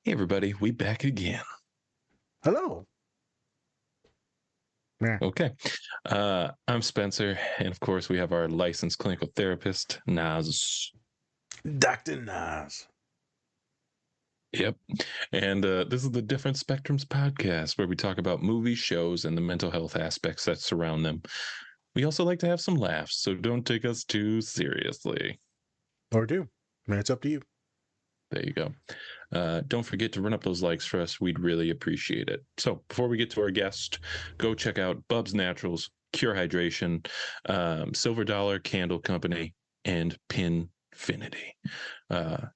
Hey everybody, we back again. Hello. Yeah. Okay. I'm Spencer, and of course we have our licensed clinical therapist, Naz. Dr. Nas. Yep. And this is the Different Spectrums podcast where we talk about movies, shows, and the mental health aspects that surround them. We also like to have some laughs, so don't take us too seriously. Or do. It's up to you. There you go. Don't forget to run up those likes for us. We'd really appreciate it. So before we get to our guest, go check out Bubs Naturals, Cure Hydration, Silver Dollar Candle Company, and Pinfinity.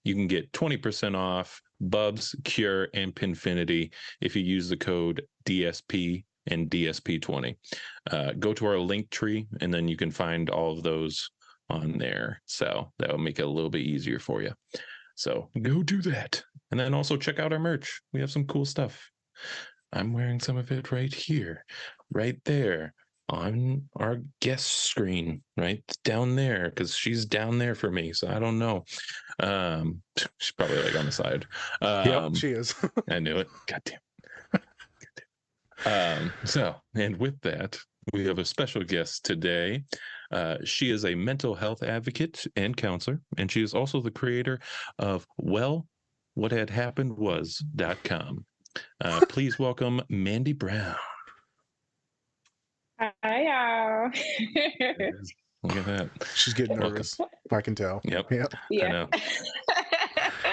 You can get 20% off Bubs, Cure, and Pinfinity if you use the code DSP and DSP20. Go to our link tree, and then you can find all of those on there. So that will make it a little bit easier for you. So go do that. And then also check out our merch. We have some cool stuff. I'm wearing some of it right here, right there on our guest screen, right down there, because she's down there for me. So I don't know. She's probably like on the side. Yep, she is. I knew it. Goddamn. And with that, we have a special guest today. She is a mental health advocate and counselor, and she is also the creator of whathadhappenedwas.com. Please welcome Mandii Brown. Hi, y'all. Look at that. She's getting nervous. I can tell. Yep. Yeah. I know.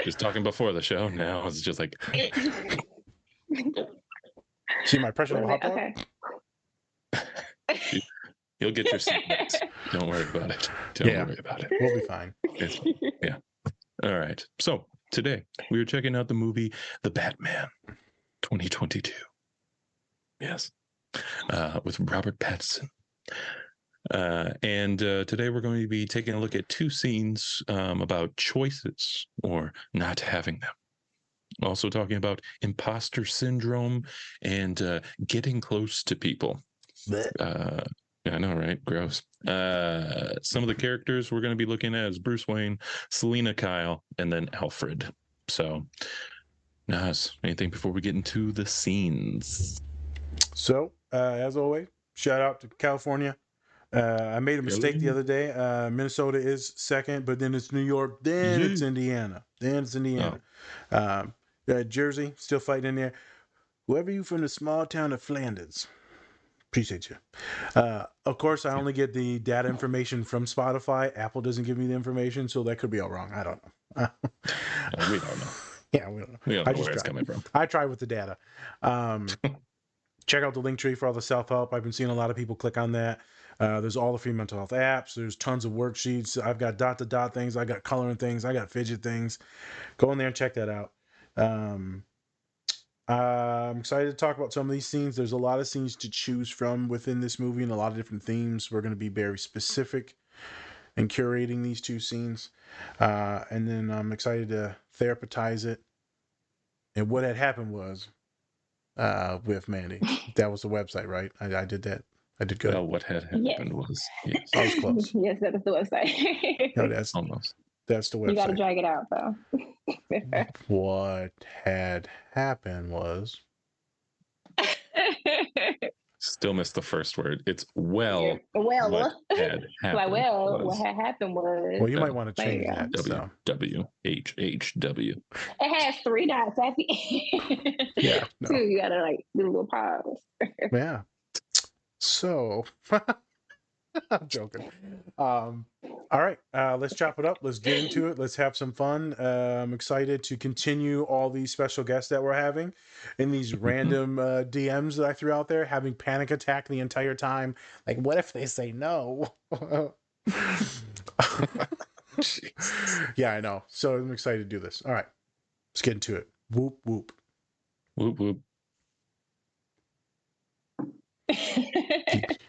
Just talking before the show. Now it's just like. See my pressure on the hot dog? Okay. You'll get your seat next. Don't worry about it. Don't worry about it. We'll be fine. Yeah. All right. So today we were checking out the movie The Batman 2022. Yes. With Robert Pattinson. And today we're going to be taking a look at two scenes about choices or not having them. Also talking about imposter syndrome and getting close to people. I know, right? Gross. Some of the characters we're going to be looking at is Bruce Wayne, Selena Kyle, and then Alfred. So, Nas, anything before we get into the scenes? So, as always, shout out to California. I made a mistake the other day. Minnesota is second, but then it's New York, then it's Indiana. Jersey, still fighting in there. Whoever you from the small town of Flanders, appreciate you. Of course, I only get the data information from Spotify. Apple doesn't give me the information, so that could be all wrong. I don't know. We don't know. Yeah, we don't know. We don't know where it's coming from. I try with the data. Check out the link tree for all the self-help. I've been seeing a lot of people click on that. There's all the free mental health apps. There's tons of worksheets. I've got dot-to-dot things. I got coloring things. I got fidget things. Go in there and check that out. I'm excited to talk about some of these scenes. There's a lot of scenes to choose from within this movie and a lot of different themes. We're going to be very specific in curating these two scenes. And then I'm excited to therapeutize it. And what had happened was with Mandii. That was the website, right? I did that. I did good. Well, what had happened was. Yes. I was close. Yes, that is the website. No, that's almost. That's the website. You got to drag it out, though. What had happened was. Still missed the first word. It's what had happened. Like, what had happened was. Well, you might want to change that. WHHW. It has 3 dots at the end. Yeah. No. So you got to like do a little pause. Yeah. So, I'm joking. All right, let's chop it up. Let's get into it. Let's have some fun. I'm excited to continue all these special guests that we're having in these random DMs that I threw out there, having panic attack the entire time. Like, what if they say no? Yeah, I know. So I'm excited to do this. All right, let's get into it. Whoop, whoop. Whoop, whoop.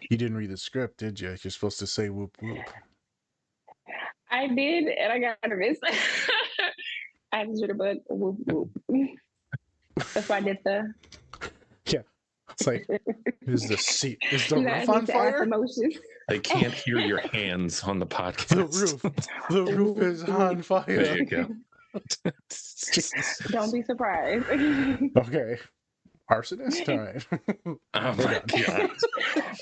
You didn't read the script, did you? You're supposed to say whoop, whoop. I did, and I got nervous. I just read a book. Whoop, whoop. That's why I did the. Yeah. It's like, is the roof on fire? They can't hear your hands on the podcast. The roof is on fire. There you go. Jesus. Don't be surprised. Okay. Arsonist? All right. Oh We're my done. god.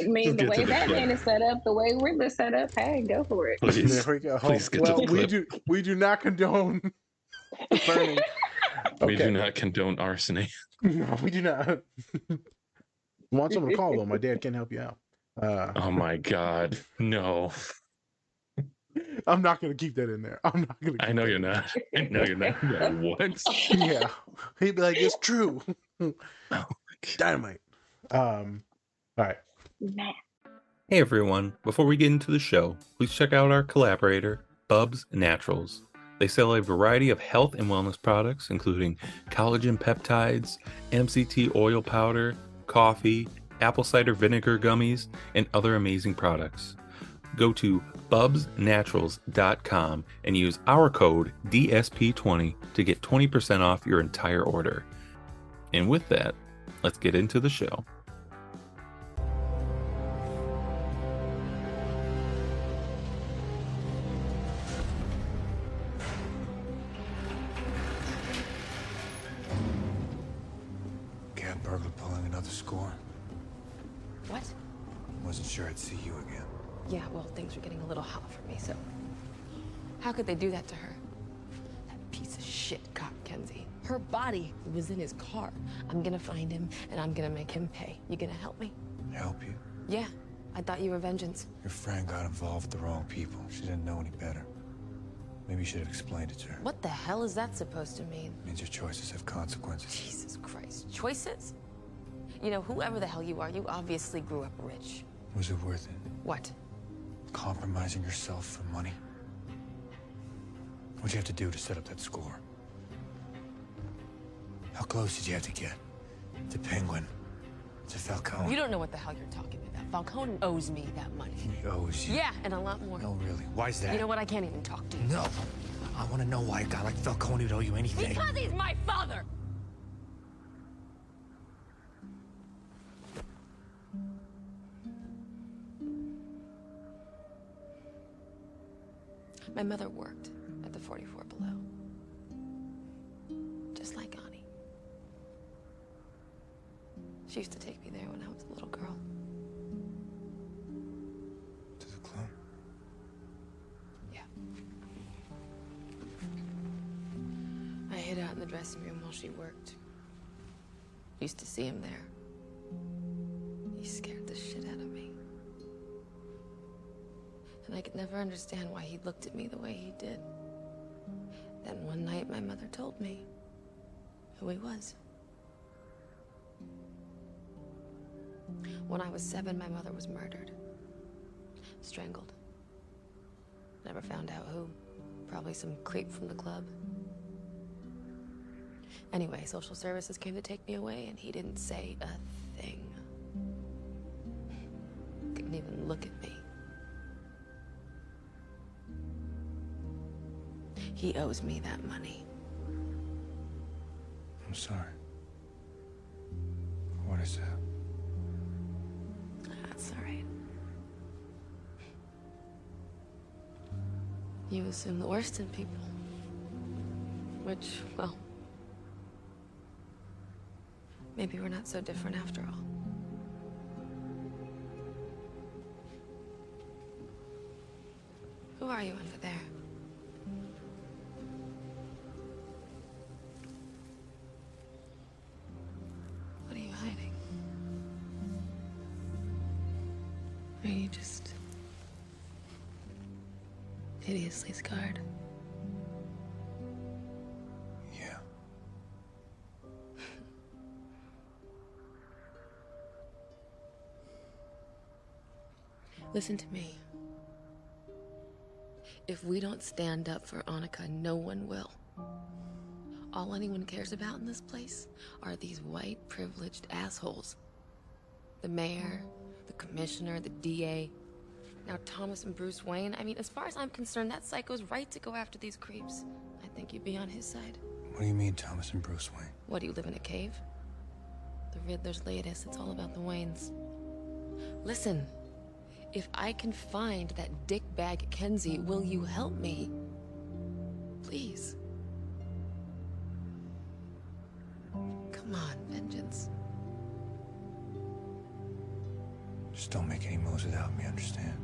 I mean, the Get to way the Batman clip. is set up, the way Riddler's set up, hey, go for it. Please. There we go. Please get to Well, the clip. we do not condone the burning. We do Okay. not condone arsony. No, we do not. Want someone to call though? My dad can help you out. Oh my god. No. I'm not gonna keep that in there. I'm not gonna. I know you're not. I know you're not. Yeah, what? Yeah, he'd be like, "It's true." Oh, Dynamite. All right. Man. Hey everyone, before we get into the show, please check out our collaborator, Bubs Naturals. They sell a variety of health and wellness products, including collagen peptides, MCT oil powder, coffee, apple cider vinegar gummies, and other amazing products. Go to bubsnaturals.com and use our code DSP20 to get 20% off your entire order. And with that, let's get into the show. Cat burglar pulling another score. What? Wasn't sure I'd see you again. Yeah, well, things were getting a little hot for me, so... How could they do that to her? That piece of shit cop, Kenzie. Her body was in his car. I'm gonna find him, and I'm gonna make him pay. You gonna help me? Help you? Yeah, I thought you were vengeance. Your friend got involved with the wrong people. She didn't know any better. Maybe you should have explained it to her. What the hell is that supposed to mean? It means your choices have consequences. Jesus Christ. Choices? You know, whoever the hell you are, you obviously grew up rich. Was it worth it? What? Compromising yourself for money? What'd you have to do to set up that score? How close did you have to get? To Penguin? To Falcone? You don't know what the hell you're talking about. Falcone owes me that money. He owes you. Yeah, and a lot more. No, really. Why's that? You know what? I can't even talk to you. No. I want to know why a guy like Falcone would owe you anything. Because he's my father! My mother worked at the 44 Below. Just like Annie. She used to take me there when I was a little girl. To the club? Yeah. I hid out in the dressing room while she worked. Used to see him there. He scared the shit out of me. And I could never understand why he looked at me the way he did. Then one night, my mother told me who he was. When I was 7, my mother was murdered. Strangled. Never found out who. Probably some creep from the club. Anyway, social services came to take me away, and he didn't say a thing. Couldn't even look at me. He owes me that money. I'm sorry. What is that? That's all right. You assume the worst in people. Which, well, maybe we're not so different after all. Who are you over there? What are you hiding? Are you just hideously scarred? Yeah. Listen to me. If we don't stand up for Annika, no one will. All anyone cares about in this place are these white, privileged assholes. The mayor, the commissioner, the DA. Now Thomas and Bruce Wayne. I mean, as far as I'm concerned, that psycho's right to go after these creeps. I think you'd be on his side. What do you mean, Thomas and Bruce Wayne? What, do you live in a cave? The Riddler's latest, it's all about the Waynes. Listen, if I can find that dickbag Kenzie, will you help me? Please. Come on, vengeance. Just don't make any moves without me, understand?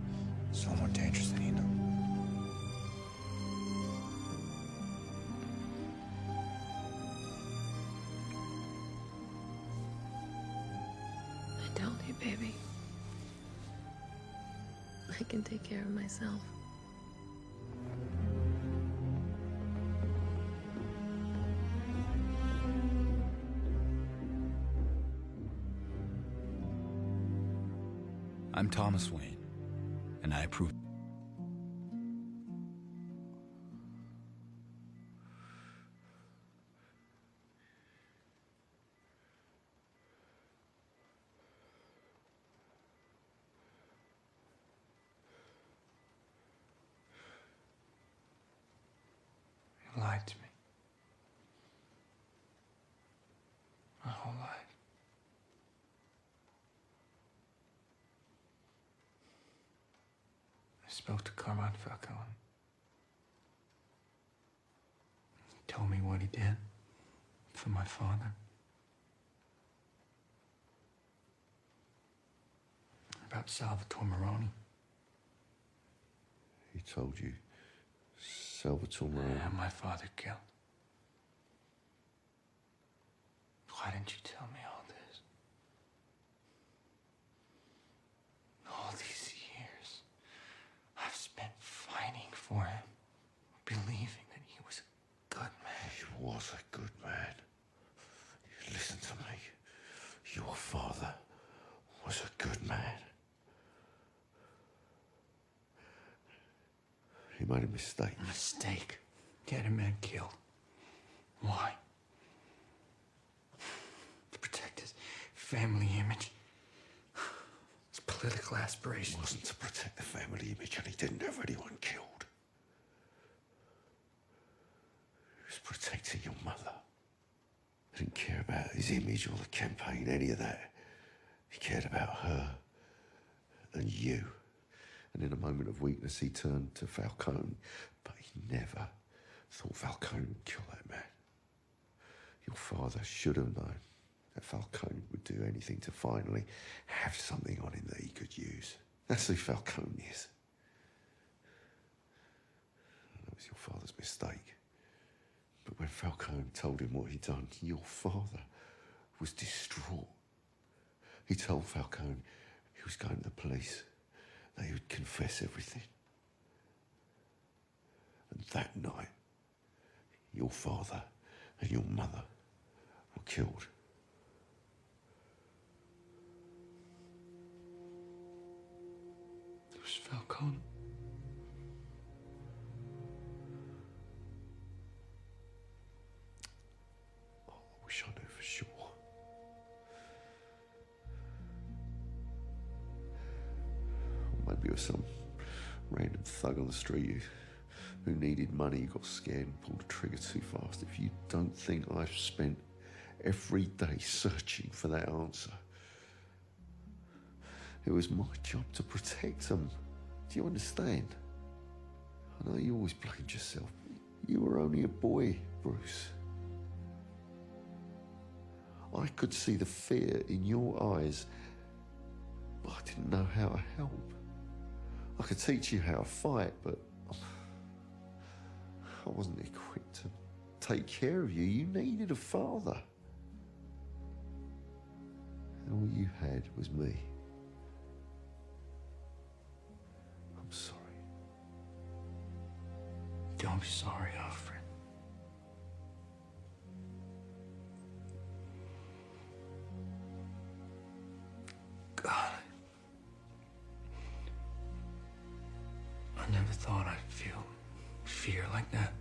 It's no more dangerous than you know. I told you, baby. I can take care of myself. I'm Thomas Wayne, and I approve. You lied to me. My whole life. I spoke to Carmine Falcone. He told me what he did for my father. About Salvatore Moroni. He told you Salvatore Moroni? And my father killed. Why didn't you tell me all this? All these years I've spent fighting for him, believing that he was a good man. He was a good man. Listen to me. Your father was a good man. He made a mistake. A mistake? Get a man killed. Why? To protect his family image. His political aspirations. It wasn't to protect the family image, and he didn't have anyone killed. He was protecting your mother. He didn't care about his image or the campaign, any of that. He cared about her and you. And in a moment of weakness, he turned to Falcone, but he never thought Falcone would kill that man. Your father should have known that Falcone would do anything to finally have something on him that he could use. That's who Falcone is. And that was your father's mistake. But when Falcone told him what he'd done, your father was distraught. He told Falcone he was going to the police, that he would confess everything. And that night, your father and your mother were killed. It was Falcone. Oh, I wish I knew for sure. Maybe it was some random thug on the street who needed money, got scared and pulled the trigger too fast. If you don't think I've spent every day searching for that answer, it was my job to protect them. Do you understand? I know you always blamed yourself. You were only a boy, Bruce. I could see the fear in your eyes, but I didn't know how to help. I could teach you how to fight, but I wasn't equipped to take care of you. You needed a father. And all you had was me. I'm sorry. Don't be sorry, Alfred. God. I never thought I'd feel fear like that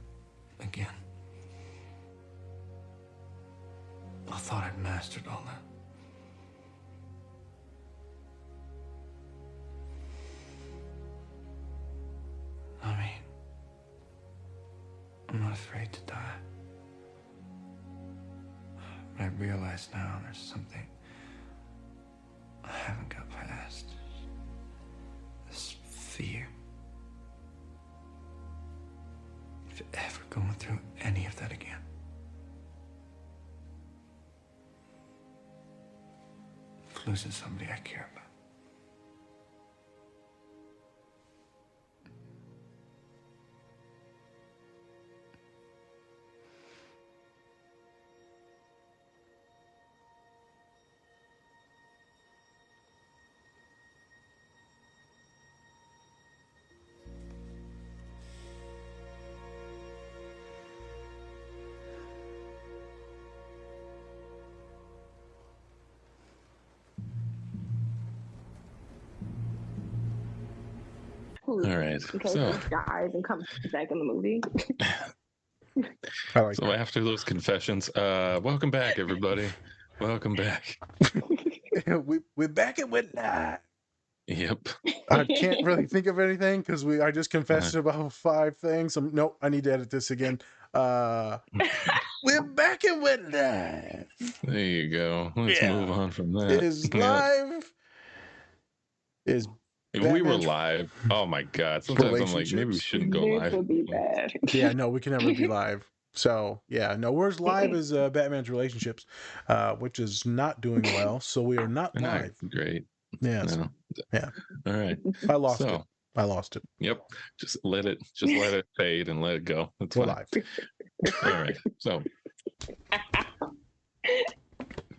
again. I thought I'd mastered all that. I mean, I'm not afraid to die. But I realize now there's something I haven't got past. This fear. If ever going through any of that again. losing somebody I care about. All right. In case So, he dies and comes back in the movie. I like so after those confessions, welcome back, everybody. Welcome back. that. We're back and we're live. Yep. I can't really think of anything because I just confessed about 5 things. Nope, I need to edit this again. We're back and we're live. There you go. Let's move on from that. Is Yep. live. Is If we were Batman live, oh my God. Sometimes I'm like, maybe we relationships? shouldn't go This live. would be bad. Yeah, no, we can never be live. So yeah, no, where's live is Batman's relationships, which is not doing well. So we are not Not live. great. Yes. No. Yeah. All right. I lost So, it. I lost it. Yep. Just let it fade and let it go. That's We're fine. live. All right. So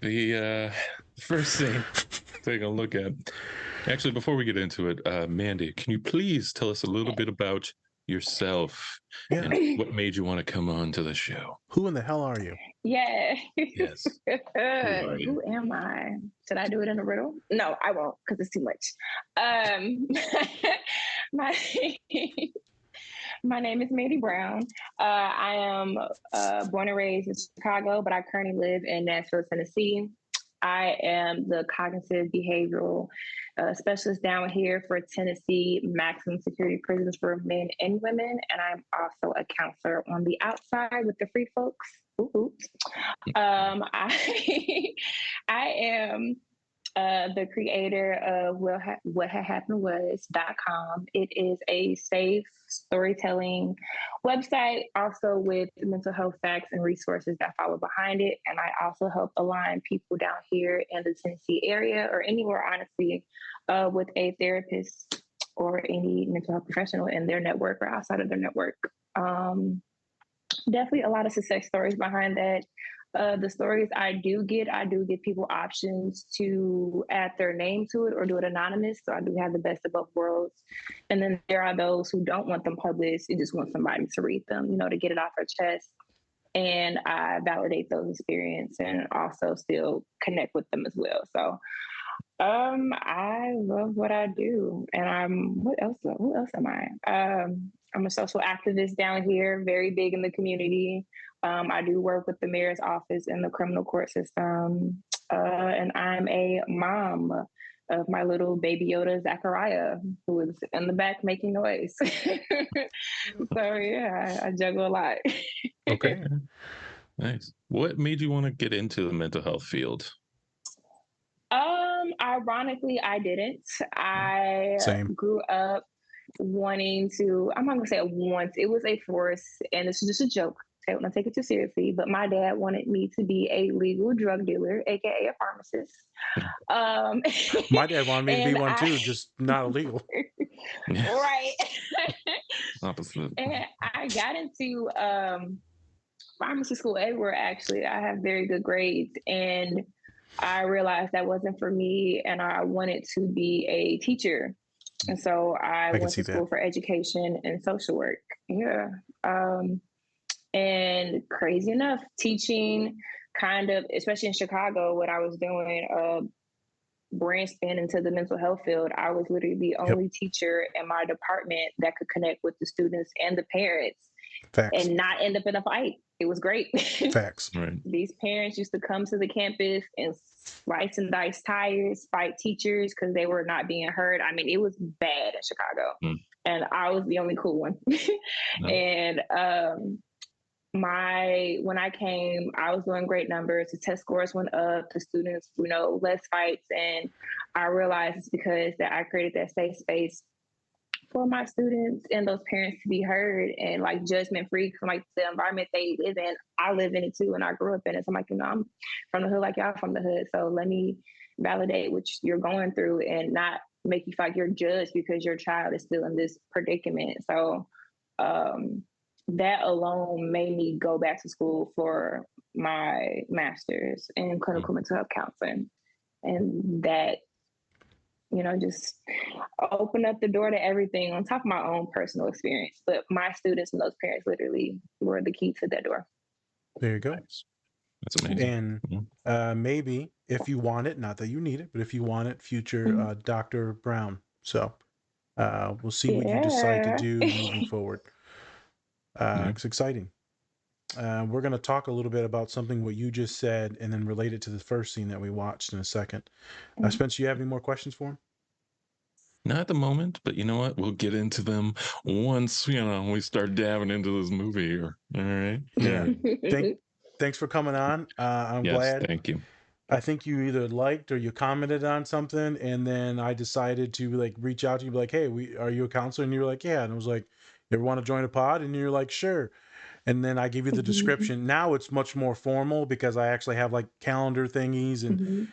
the first thing take a look at. Actually, before we get into it, Mandii, can you please tell us a little bit about yourself Yeah. and what made you want to come on to the show? Who in the hell are you? Yeah. Yes. are you? Who am I? Should I do it in a riddle? No, I won't because it's too much. My my name is Mandii Brown. I am born and raised in Chicago, but I currently live in Nashville, Tennessee. I am the cognitive behavioral specialist down here for Tennessee maximum security prisons for men and women. And I'm also a counselor on the outside with the free folks. Ooh. I am the creator of What Had Happened Was.com. It is a safe storytelling website, also with mental health facts and resources that follow behind it. And I also help align people down here in the Tennessee area or anywhere, honestly, with a therapist or any mental health professional in their network or outside of their network. Definitely a lot of success stories behind that. The stories I do get people options to add their name to it or do it anonymous. So I do have the best of both worlds. And then there are those who don't want them published. They just want somebody to read them, to get it off their chest. And I validate those experiences and also still connect with them as well. So I love what I do. And what else am I? I'm a social activist down here, very big in the community. I do work with the mayor's office in the criminal court system. And I'm a mom of my little baby Yoda, Zachariah, who is in the back making noise. So yeah, I juggle a lot. Okay. Nice. What made you want to get into the mental health field? Ironically, I didn't. I Same. grew up wanting to, I'm not gonna say once, it was a force, and this is just a joke. I don't take it too seriously, but my dad wanted me to be a legal drug dealer, aka a pharmacist. My dad wanted me to be one too, just not illegal. Right. Opposite. And I got into pharmacy school everywhere, actually. I have very good grades, and I realized that wasn't for me, and I wanted to be a teacher. And so I went to school for education and social work. Yeah. And crazy enough, teaching kind of, especially in Chicago, what I was doing, branched into the mental health field. I was literally the only teacher in my department that could connect with the students and the parents. Facts. And not end up in a fight. It was great. Facts. Right. These parents used to come to the campus and slice and dice tires, fight teachers because they were not being heard. I mean, it was bad in Chicago. And I was the only cool one. And when I came, I was doing great numbers. The test scores went up. The students, less fights. And I realized it's because that I created that safe space for my students and those parents to be heard and judgment free from the environment they live in. I live in it too, and I grew up in it. So I'm I'm from the hood like y'all from the hood. So let me validate what you're going through and not make you feel like you're judged because your child is still in this predicament. So that alone made me go back to school for my master's in clinical mental health counseling. And that, just opened up the door to everything on top of my own personal experience. But my students and those parents literally were the key to that door. There you go. Nice. That's amazing. And maybe if you want it, not that you need it, but if you want it, future Dr. Brown. So we'll see what you decide to do moving forward. It's exciting. We're going to talk a little bit about something what you just said and then relate it to the first scene that we watched in a second. Spencer, you have any more questions for him? Not at the moment, but you know what? We'll get into them once, we start dabbing into this movie here. All right? Yeah. Thanks for coming on. I'm glad. Thank you. I think you either liked or you commented on something, and then I decided to reach out to you, be like, "Hey, are you a counselor?" And you were like, "Yeah." And I was like, "You ever want to join a pod?" And you're like, "Sure." And then I give you the description. Now it's much more formal because I actually have calendar thingies, and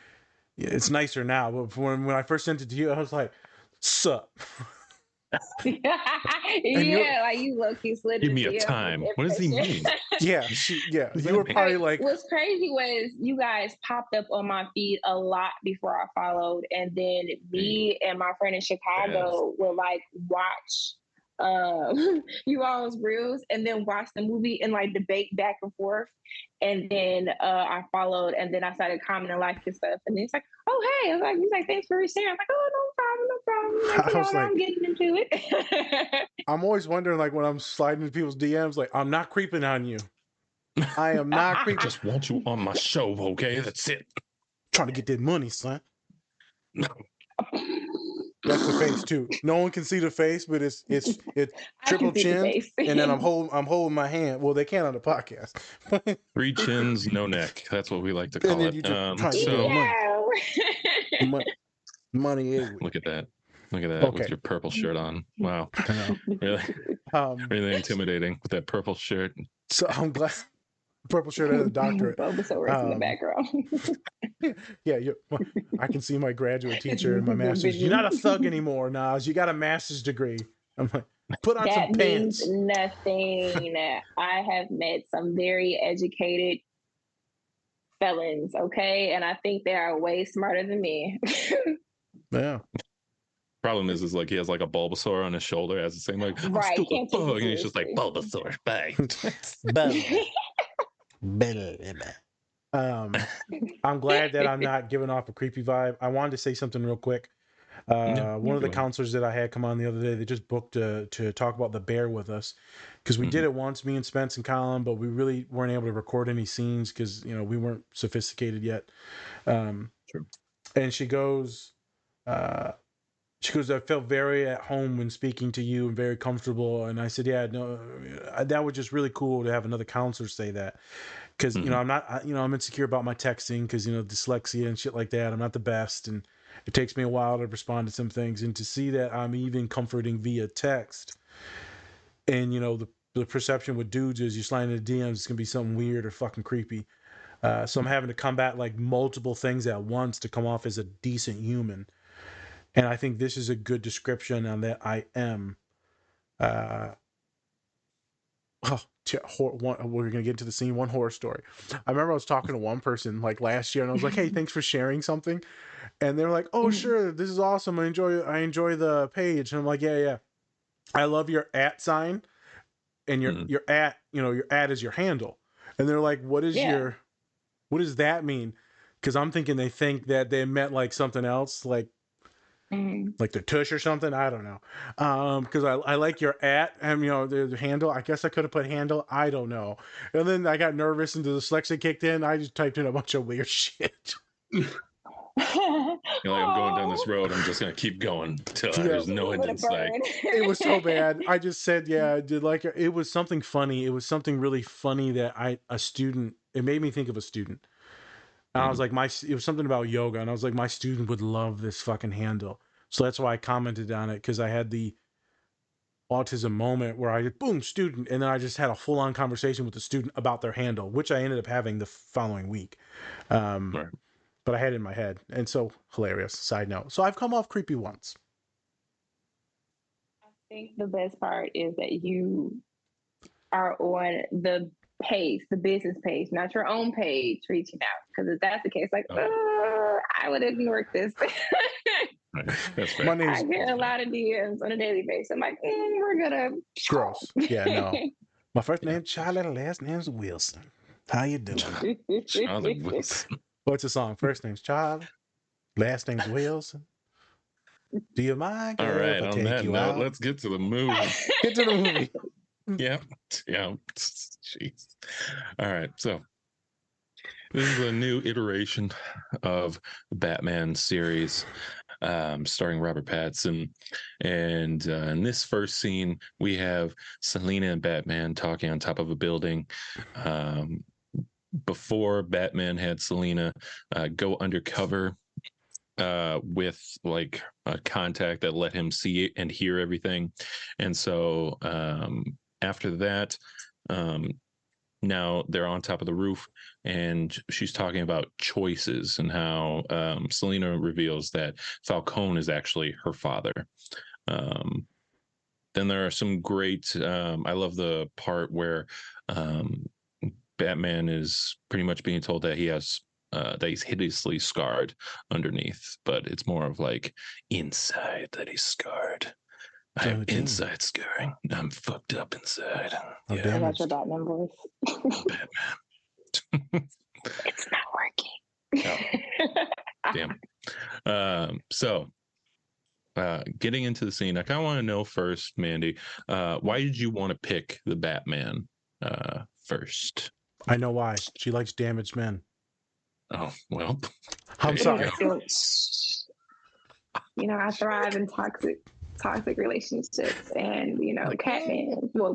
it's nicer now. But when I first sent it to you, I was like, "Sup?" You low-key slid. Give me a time. What does he mean? Yeah, you were probably like. What's crazy was you guys popped up on my feed a lot before I followed, and then me and my friend in Chicago will watch you all's reels and then watch the movie and debate back and forth. And then I followed, and then I started commenting and stuff. And then it's like, "Oh, hey," he's like, "Thanks for sharing." I'm like, "Oh, no problem. I'm getting into it." I'm always wondering, when I'm sliding into people's DMs, I'm not creeping on you. I am not creeping. I just want you on my show, okay? That's it. Trying to get that money, son. That's the face too. No one can see the face, but it's triple chin, and then I'm holding my hand. Well, they can't on the podcast. 3 chins, no neck. That's what we like to call it. Money. Look at that. With your purple shirt on. Wow. Really, really intimidating with that purple shirt. So I'm glad. Purple shirt and a doctorate. In the background. Yeah, I can see my graduate teacher and my master's. You're not a thug anymore, Nas. You got a master's degree. I'm like, put on some pants. That means nothing. I have met some very educated felons, okay? And I think they are way smarter than me. Yeah. Problem is he has a Bulbasaur on his shoulder as the same right, and he's just like, "Bulbasaur, bye." I'm glad that I'm not giving off a creepy vibe. I wanted to say something real quick. One of the counselors that I had come on the other day, they just booked to talk about The Bear with us, because we did it once, me and Spence and Colin, but we really weren't able to record any scenes because we weren't sophisticated yet. True. And she goes, "I felt very at home when speaking to you and very comfortable." And I said, "Yeah, no, that was just really cool to have another counselor say that." Because, I'm not, I'm insecure about my texting because, dyslexia and shit like that. I'm not the best. And it takes me a while to respond to some things. And to see that I'm even comforting via text. And, the perception with dudes is you slide into DMs, it's going to be something weird or fucking creepy. So I'm having to combat multiple things at once to come off as a decent human. And I think this is a good description on that I am. We're going to get into the scene. One horror story. I remember I was talking to one person last year, and I was like, "Hey, thanks for sharing something." And they're like, "Oh, sure. This is awesome. I enjoy the page." And I'm like, yeah. I love your @ sign, and your @ your @ is your handle. And they're like, what does that mean? Because I'm thinking they think that they meant something else, like their tush or something. I don't know. Because I like your @ and the handle. I guess I could have put handle. I don't know. And then I got nervous and the dyslexia kicked in. I just typed in a bunch of weird shit. I'm going down this road. I'm just gonna keep going till there's no end in sight. It was so bad. I just said, I did it was something funny. It was something really funny that it made me think of a student. And I was like, it was something about yoga, and I was like, my student would love this fucking handle. So that's why I commented on it, because I had the autism moment where I boom, student, and then I just had a full-on conversation with the student about their handle, which I ended up having the following week. Right. but I had it in my head. And so hilarious. Side note. So I've come off creepy once. I think the best part is that you are on the page, the business page, not your own page, reaching out. Because if that's the case, like, I would ignore this. That's fair. My name's I get a lot of DMs on a daily basis. I'm like, we're gonna gross. Yeah, no. My first name's Charlie, the last name's Wilson. How you doing? Charlie Wilson. What's the song? First name's Charlie, last name's Wilson. Do you mind, girl, All right. if I On take that you note, out? let's get to the movie. Get to the movie. Yeah. Jeez. All right. So this is a new iteration of the Batman series, starring Robert Pattinson. And in this first scene, we have Selina and Batman talking on top of a building. Before Batman had Selina go undercover with like a contact that let him see and hear everything. And so after that, now they're on top of the roof, and she's talking about choices and how Selina reveals that Falcone is actually her father. Then there are some great, I love the part where Batman is pretty much being told that he has that he's hideously scarred underneath, but it's more of like inside that he's scarred. I have inside scarring. I'm fucked up inside. Oh, I damn got it. your Batman voice. Batman. It's not working. Damn. So getting into the scene, I kind of want to know first, Mandii, why did you want to pick the Batman first? I know why. She likes damaged men. Oh, well. I'm sorry. You know, I thrive in toxic relationships, and you know,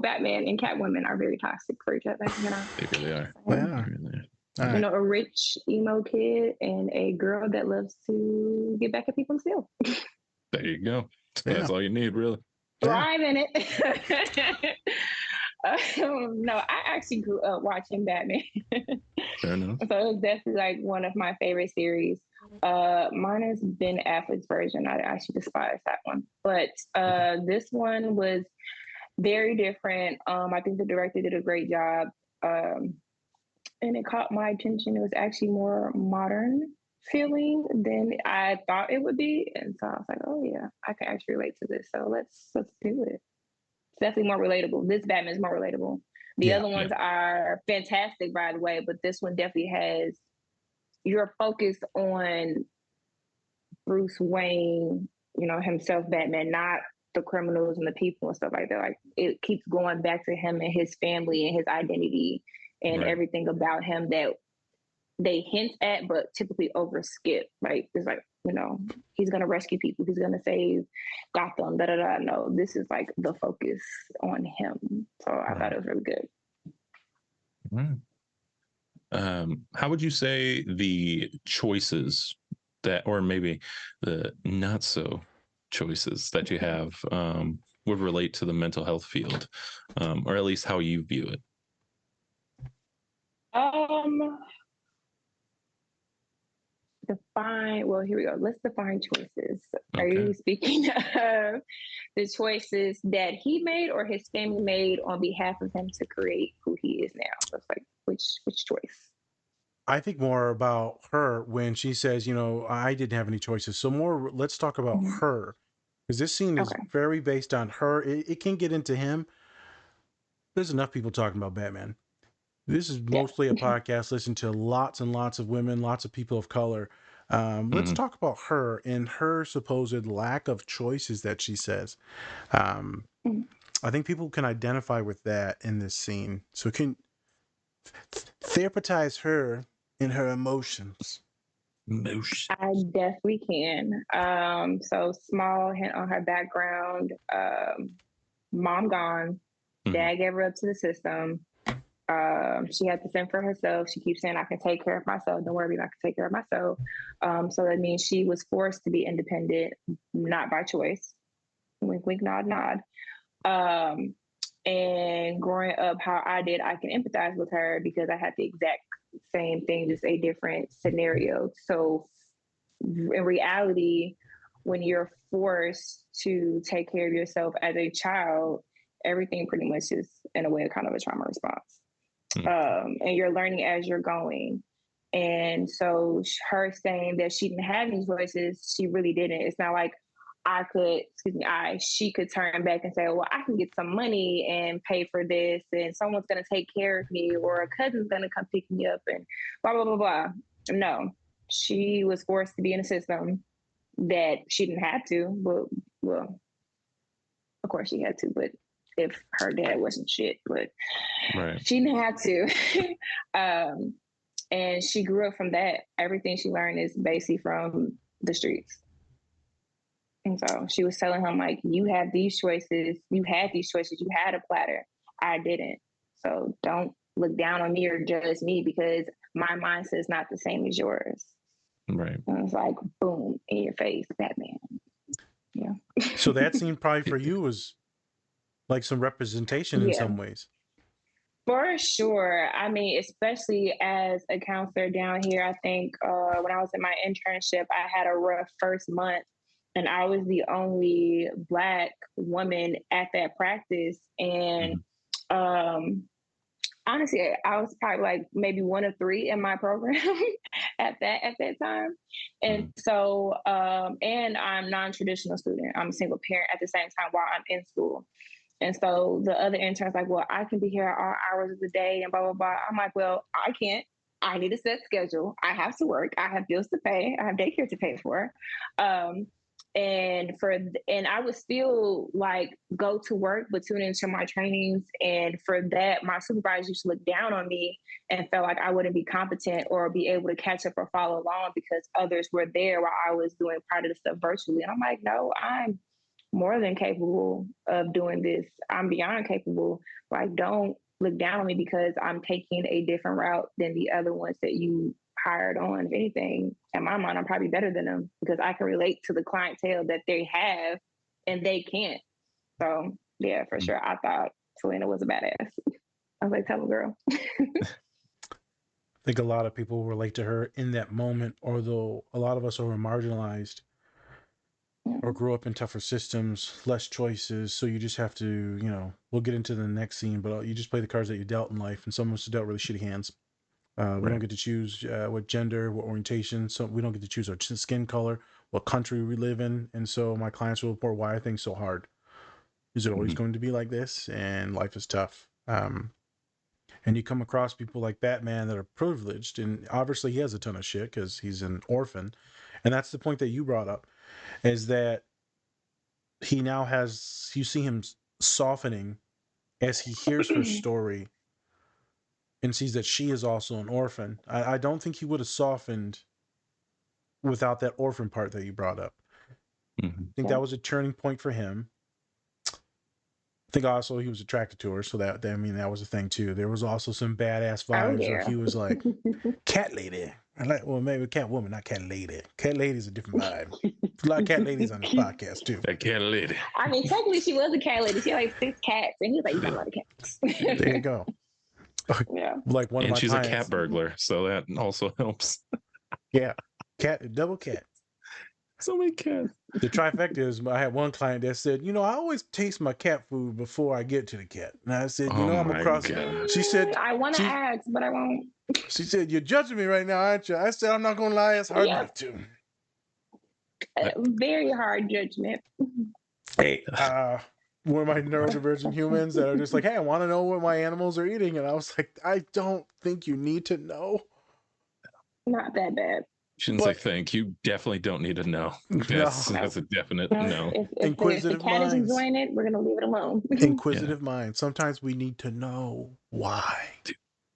Batman and Catwoman are very toxic for each other. You know, They really are. Yeah. They really are. All right. You know, a rich emo kid and a girl that loves to get back at people and steal. There you go. Yeah. That's all you need, really. Thrive in it. No, I actually grew up watching Batman. Fair enough. So it was definitely like one of my favorite series. Mine has been Affleck's version. I actually despise that one. But this one was very different. I think the director did a great job. And it caught my attention. It was actually more modern feeling than I thought it would be. And so I was like, oh yeah, I can actually relate to this. So let's do it. It's definitely more relatable. This Batman is more relatable. The other ones are fantastic, by the way, but this one definitely has your focus on Bruce Wayne, you know, himself, Batman, not the criminals and the people and stuff like that. Like it keeps going back to him and his family and his identity and everything about him that they hint at, but typically overskip. Right? It's like, you know, he's gonna rescue people, he's gonna save Gotham, da da da. No, this is like the focus on him. So I thought it was really good. How would you say the choices that, or maybe the not so choices that you have would relate to the mental health field, or at least how you view it? Well, here we go. Let's define choices. Okay. Are you speaking of the choices that he made or his family made on behalf of him to create who he is now? So it's like, which choice? I think more about her when she says, you know, I didn't have any choices. So more, let's talk about her. Because this scene is very based on her. It can get into him. There's enough people talking about Batman. This is mostly a podcast listened to lots and lots of women, lots of people of color. Let's talk about her and her supposed lack of choices that she says. I think people can identify with that in this scene. So can therapize her in her emotions. I definitely can. So small hint on her background. Mom gone. Dad gave her up to the system. She had to fend for herself. She keeps saying, I can take care of myself. Don't worry, I can take care of myself. So that means she was forced to be independent, not by choice. Wink, wink, nod, nod. And growing up how I did, I can empathize with her because I had the exact same thing, just a different scenario. So in reality, when you're forced to take care of yourself as a child, everything pretty much is in a way kind of a trauma response. And you're learning as you're going. And so her saying that she didn't have these voices, she really didn't. It's not like she could turn back and say, well, I can get some money and pay for this, and someone's going to take care of me, or a cousin's going to come pick me up, and blah, blah, blah, blah. No, she was forced to be in a system that she didn't have to, but, well, of course she had to, but if her dad wasn't shit, but she didn't have to. And she grew up from that. Everything she learned is basically from the streets. And so she was telling him, like, you have these choices. You had these choices. You had a platter. I didn't. So don't look down on me or judge me because my mindset is not the same as yours. Right. And it's like, boom, in your face, Batman. Yeah. So that scene probably for you was like some representation in some ways. For sure. I mean, especially as a counselor down here, I think when I was in my internship, I had a rough first month, and I was the only Black woman at that practice. And honestly, I was probably like maybe one of three in my program at that time. And so, and I'm non-traditional student. I'm a single parent at the same time while I'm in school. And so the other interns like, well, I can be here all hours of the day and blah, blah, blah. I'm like, well, I can't. I need a set schedule. I have to work. I have bills to pay. I have daycare to pay for. And I would still like go to work, but tune into my trainings. And for that, my supervisors used to look down on me and felt like I wouldn't be competent or be able to catch up or follow along because others were there while I was doing part of the stuff virtually. And I'm like, no, I'm more than capable of doing this. I'm beyond capable. Like, don't look down on me because I'm taking a different route than the other ones that you hired on. If anything, in my mind, I'm probably better than them because I can relate to the clientele that they have and they can't. So yeah, for sure. I thought Selena was a badass. I was like, tell a girl. I think a lot of people relate to her in that moment, although a lot of us are marginalized or grew up in tougher systems, less choices. So you just have to, we'll get into the next scene, but you just play the cards that you dealt in life, and some of us dealt really shitty hands. We don't get to choose what gender, what orientation. So we don't get to choose our skin color, what country we live in. And so my clients will report why I think so hard. Is it always going to be like this? And life is tough. And you come across people like Batman that are privileged, and obviously he has a ton of shit because he's an orphan. And that's the point that you brought up, is that he now has, you see him softening as he hears her story and sees that she is also an orphan. I don't think he would have softened without that orphan part that you brought up. I think that was a turning point for him. I think also he was attracted to her, so that was a thing too. There was also some badass vibes where he was like, cat lady. Well, maybe Catwoman, not cat lady. Cat lady's a different vibe. A lot of cat ladies on this podcast too. That cat lady. I mean, technically she was a cat lady. She had like 6 cats, and he was like, you got a lot of cats. There you go. Yeah. Like one of my And she's clients. a cat burglar, so that also helps. Yeah. Double cat. So many cats. The trifecta is, I had one client that said, I always taste my cat food before I get to the cat. And I said, I'm across. God. She said, I want to ask, but I won't. She said, you're judging me right now, aren't you? I said, I'm not going to lie. It's hard not to. Very hard judgment. Hey, one of my neurodivergent humans that are just like, hey, I want to know what my animals are eating. And I was like, I don't think you need to know. Not that bad. Shouldn't say thank you. Definitely don't need to know. That's a definite no. If Inquisitive the cat minds. is enjoying it, we're gonna leave it alone. Inquisitive minds. Sometimes we need to know why.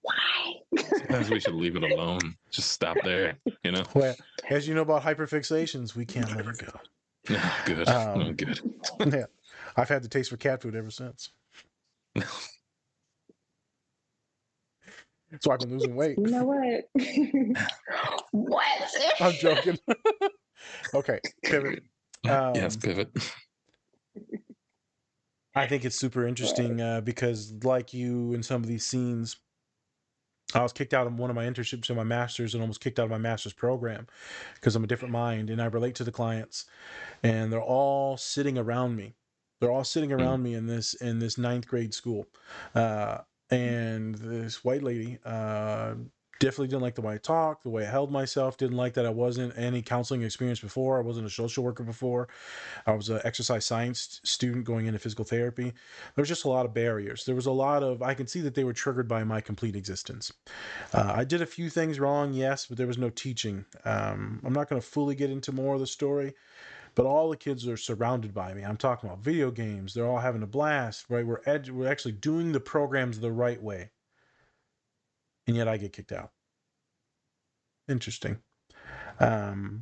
Why? Sometimes we should leave it alone. Just stop there. Well, as you know about hyperfixations, we can't let it go. No, good. Good. Yeah, I've had the taste for cat food ever since. So I've been losing weight. You know what? What? I'm joking. Okay, pivot. Yes, pivot. I think it's super interesting because, like you, in some of these scenes, I was kicked out of one of my internships in my master's and almost kicked out of my master's program because I'm a different mind and I relate to the clients, and they're all sitting around me. They're all sitting around me in this ninth grade school, and this white lady definitely didn't like the way I talked, the way I held myself. Didn't like that I wasn't any counseling experience before. I wasn't a social worker before. I was an exercise science student going into physical therapy. There was just a lot of barriers. There was a lot of, I can see that they were triggered by my complete existence. I did a few things wrong, yes, but there was no teaching. I'm not going to fully get into more of the story, but all the kids are surrounded by me. I'm talking about video games. They're all having a blast, right? We're actually doing the programs the right way. And yet I get kicked out. Interesting. The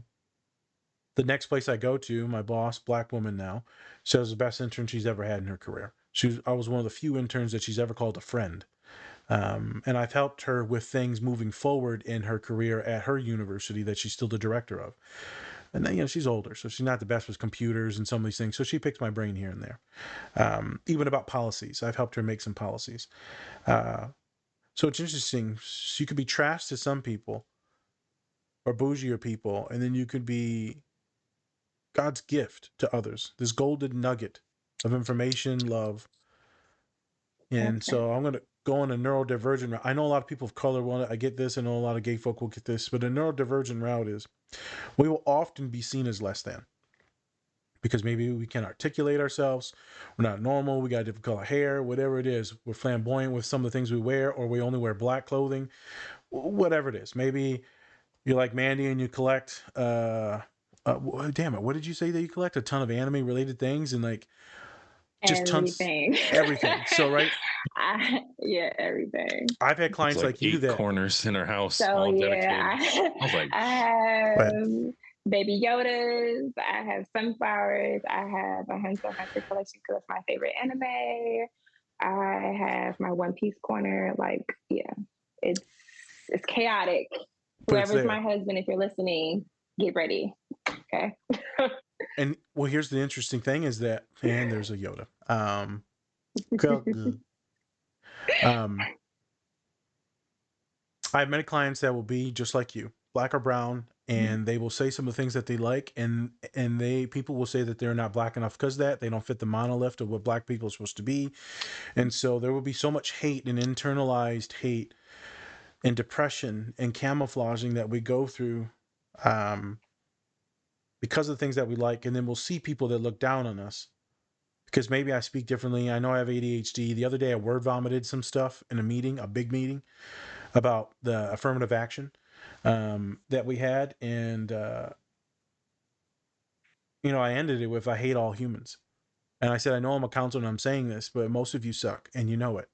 next place I go to, my boss, black woman now, says the best intern she's ever had in her career. I was one of the few interns that she's ever called a friend. And I've helped her with things moving forward in her career at her university that she's still the director of. And then, she's older, so she's not the best with computers and some of these things. So she picks my brain here and there. Even about policies. I've helped her make some policies. So it's interesting. You could be trash to some people or bougier people, and then you could be God's gift to others. This golden nugget of information, love. And so I'm going to go on a neurodivergent route. I know a lot of people of color want it. I get this. I know a lot of gay folk will get this. But a neurodivergent route is we will often be seen as less than. Because maybe we can't articulate ourselves. We're not normal. We got a different color hair, whatever it is. We're flamboyant with some of the things we wear, or we only wear black clothing, whatever it is. Maybe you're like Mandii and you collect, damn it, what did you say that you collect? A ton of anime related things and like just everything. Everything. So, right? Everything. I've had clients like you 8 that corners in our house. So all yeah, dedicated. I was like, I have baby Yodas. I have sunflowers. I have a Hunter x Hunter collection because that's my favorite anime. I have my One Piece corner. Like, yeah, it's chaotic. Whoever's my husband, if you're listening, get ready. Okay. And well, here's the interesting thing is that, and there's a Yoda. I have many clients that will be just like you, black or brown, and they will say some of the things that they like, and people will say that they're not black enough because that they don't fit the monolith of what black people are supposed to be, and so there will be so much hate and internalized hate and depression and camouflaging that we go through because of the things that we like, and then we'll see people that look down on us because maybe I speak differently. I know I have ADHD. The other day I word vomited some stuff in a meeting, a big meeting, about the affirmative action that we had. And, I ended it with, I hate all humans. And I said, I know I'm a counselor and I'm saying this, but most of you suck and you know it.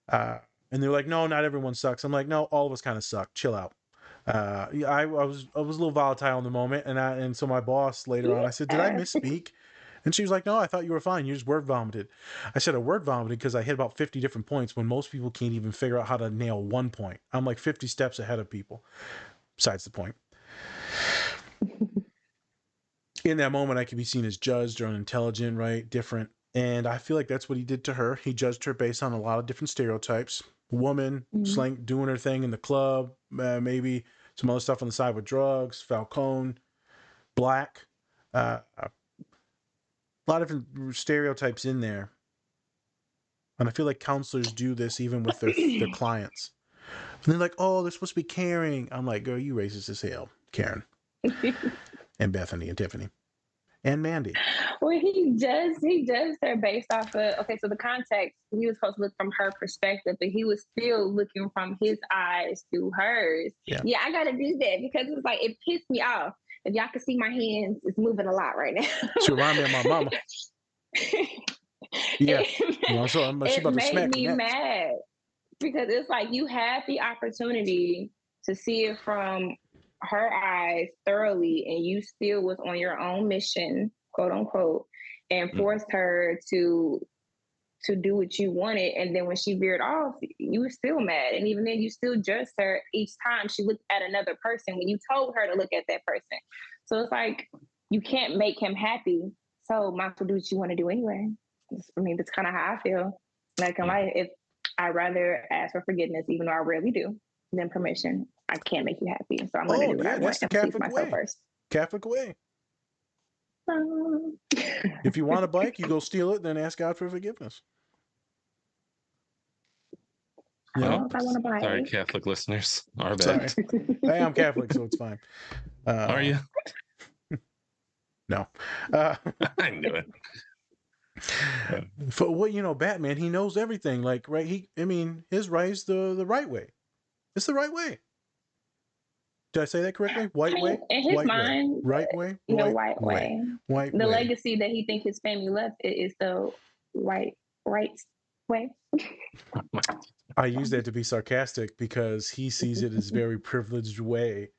And they're like, no, not everyone sucks. I'm like, no, all of us kind of suck. Chill out. I was a little volatile in the moment. And so my boss later on, I said, did I misspeak? And she was like, no, I thought you were fine. You just word vomited. I said, I word vomited because I hit about 50 different points when most people can't even figure out how to nail one point. I'm like 50 steps ahead of people. Besides the point. In that moment, I could be seen as judged or unintelligent, right? Different. And I feel like that's what he did to her. He judged her based on a lot of different stereotypes. Woman, slang, doing her thing in the club, maybe some other stuff on the side with drugs, Falcone, black, a lot of different stereotypes in there. And I feel like counselors do this even with their clients. And they're like, oh, they're supposed to be caring. I'm like, girl, you racist as hell, Karen. And Bethany and Tiffany. And Mandii. Well, he judged her based off of, okay, so the context, he was supposed to look from her perspective, but he was still looking from his eyes through hers. Yeah, I got to do that because it's like, it pissed me off. If y'all can see my hands, it's moving a lot right now. She reminded me of my mama. Yeah. It made me mad because it's like you had the opportunity to see it from her eyes thoroughly, and you still was on your own mission, quote unquote, and forced her to do what you wanted. And then when she veered off, you were still mad. And even then you still judged her each time she looked at another person when you told her to look at that person. So it's like, you can't make him happy. So might as well do what you want to do anyway. I mean, that's kind of how I feel. Like, if I'd rather ask for forgiveness, even though I rarely do, than permission. I can't make you happy, so I'm going to do what I want that's the and please Catholic myself way. first. Catholic way. If you want a bike, you go steal it, then ask God for forgiveness. I don't know if I want to buy Sorry, it. Catholic listeners. Our Sorry. bad. Hey, I'm Catholic, so it's fine. Are you? No. I knew it. For what, you know, Batman, he knows everything. Like, right? His right is the right way. It's the right way. Did I say that correctly? White way? In his White mind, way. Right way? yeah, White way. White the way. legacy that he thinks his family left is the right way. I use that to be sarcastic because he sees it as very privileged way,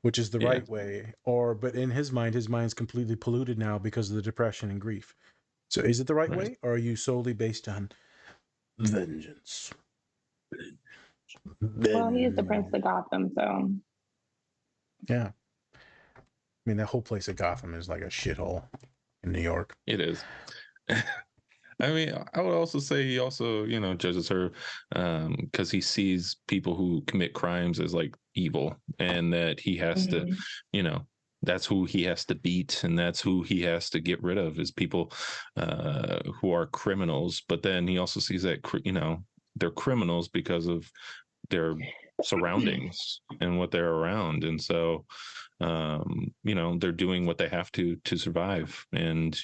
which is the right way. But in his mind's completely polluted now because of the depression and grief. So is it the right way, or are you solely based on vengeance? Well, he is the Prince of Gotham, so. Yeah. I mean, that whole place at Gotham is like a shithole in New York. It is. I mean, I would also say he also, judges her because he sees people who commit crimes as like evil, and that he has to, that's who he has to beat, and that's who he has to get rid of, is people who are criminals. But then he also sees that, they're criminals because of their surroundings and what they're around. And so, they're doing what they have to survive. And,